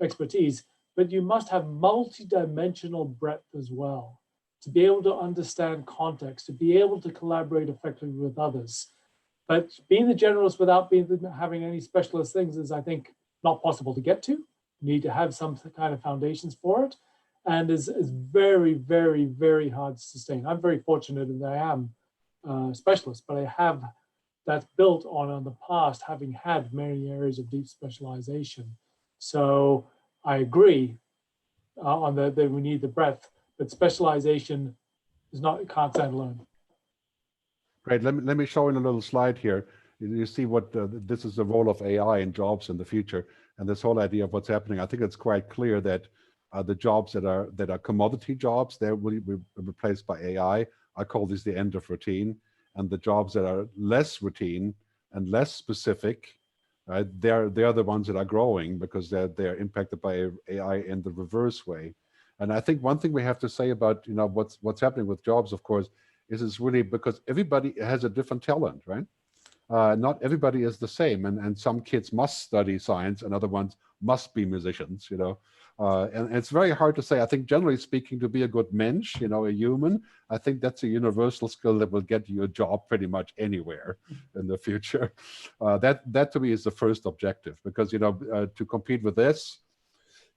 expertise, but you must have multi-dimensional breadth as well, to be able to understand context, to be able to collaborate effectively with others. But being the generalist without having any specialist things is, I think, not possible to get to. You need to have some kind of foundations for it, and is very, very, very hard to sustain. I'm very fortunate in that I am a specialist, but I have that's built on the past, having had many areas of deep specialization. So I agree on that we need the breadth, but specialization is not, it can't stand alone. Great. Let me show in a little slide here. You see what this is the role of AI in jobs in the future, and this whole idea of what's happening. I think it's quite clear that the jobs that are commodity jobs, they will be replaced by AI. I call this the end of routine. And the jobs that are less routine and less specific, right? They're the ones that are growing because they're impacted by AI in the reverse way. And I think one thing we have to say about what's happening with jobs, of course, is it's really because everybody has a different talent, right? Not everybody is the same, and some kids must study science, and other ones must be musicians, and it's very hard to say. I think generally speaking, to be a good mensch, a human, I think that's a universal skill that will get you a job pretty much anywhere in the future. That to me is the first objective, because to compete with this,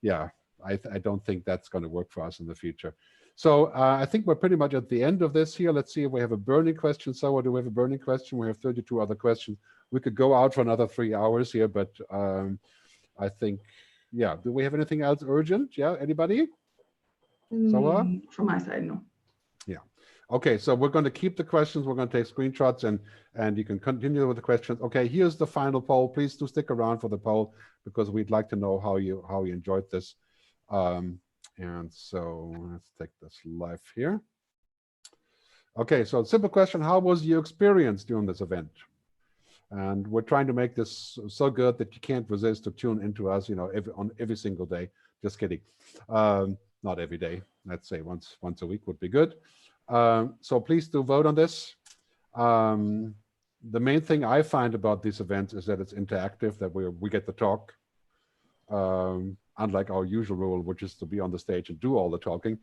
yeah, I don't think that's going to work for us in the future. So I think we're pretty much at the end of this here. Let's see if we have a burning question. So do we have a burning question? We have 32 other questions. We could go out for another 3 hours here, but I think, yeah. Do we have anything else urgent? Yeah, anybody? From my side, no. Yeah. Okay, so we're going to keep the questions. We're going to take screenshots, and you can continue with the questions. Okay, here's the final poll. Please do stick around for the poll, because we'd like to know how you enjoyed this. And so let's take this live here. Okay, so simple question: how was your experience during this event? And we're trying to make this so good that you can't resist to tune into us, on every single day. Just kidding. Not every day. Let's say once a week would be good. So please do vote on this. The main thing I find about these events is that it's interactive, that we get to talk. Unlike our usual rule, which is to be on the stage and do all the talking,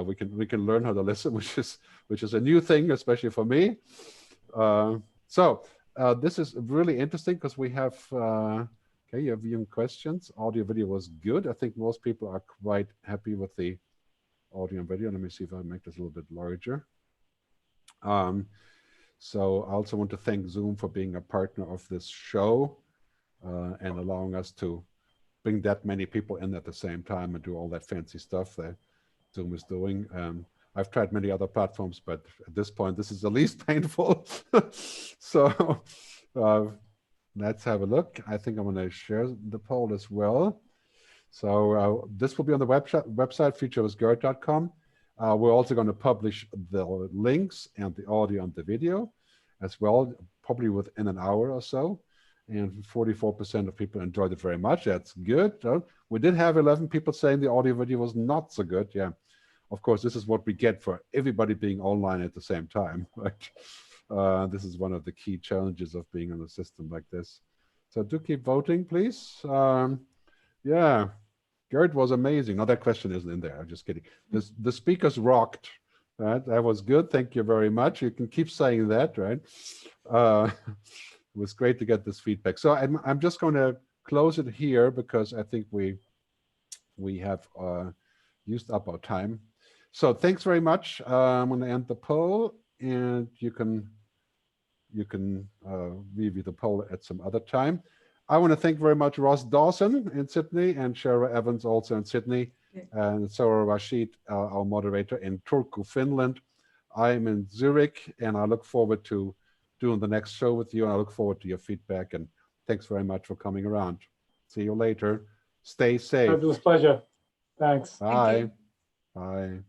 we can learn how to listen, which is a new thing, especially for me. So this is really interesting because we have okay, you have viewing questions. Audio video was good. I think most people are quite happy with the audio and video. Let me see if I make this a little bit larger. So I also want to thank Zoom for being a partner of this show and allowing us to bring that many people in at the same time and do all that fancy stuff that Zoom is doing. I've tried many other platforms, but at this point, this is the least painful. So let's have a look. I think I'm going to share the poll as well. So this will be on the website, futurewithgerd.com. We're also going to publish the links and the audio and the video as well, probably within an hour or so. And 44% of people enjoyed it very much. That's good. We did have 11 people saying the audio video was not so good. Yeah, of course, this is what we get for everybody being online at the same time. Right? This is one of the key challenges of being on a system like this. So do keep voting, please. Yeah, Gerd was amazing. No, that question isn't in there. I'm just kidding. The speakers rocked. Right? That was good. Thank you very much. You can keep saying that, right? It was great to get this feedback. So I'm just going to close it here because I think we have used up our time. So thanks very much. I'm going to end the poll, and you can review the poll at some other time. I want to thank very much Ross Dawson in Sydney and Shara Evans also in Sydney, and Sarah Rashid, our moderator in Turku, Finland. I'm in Zurich, and I look forward to doing the next show with you, and I look forward to your feedback, and thanks very much for coming around. See you later. Stay safe. Fabulous pleasure. Thanks. Bye. Bye.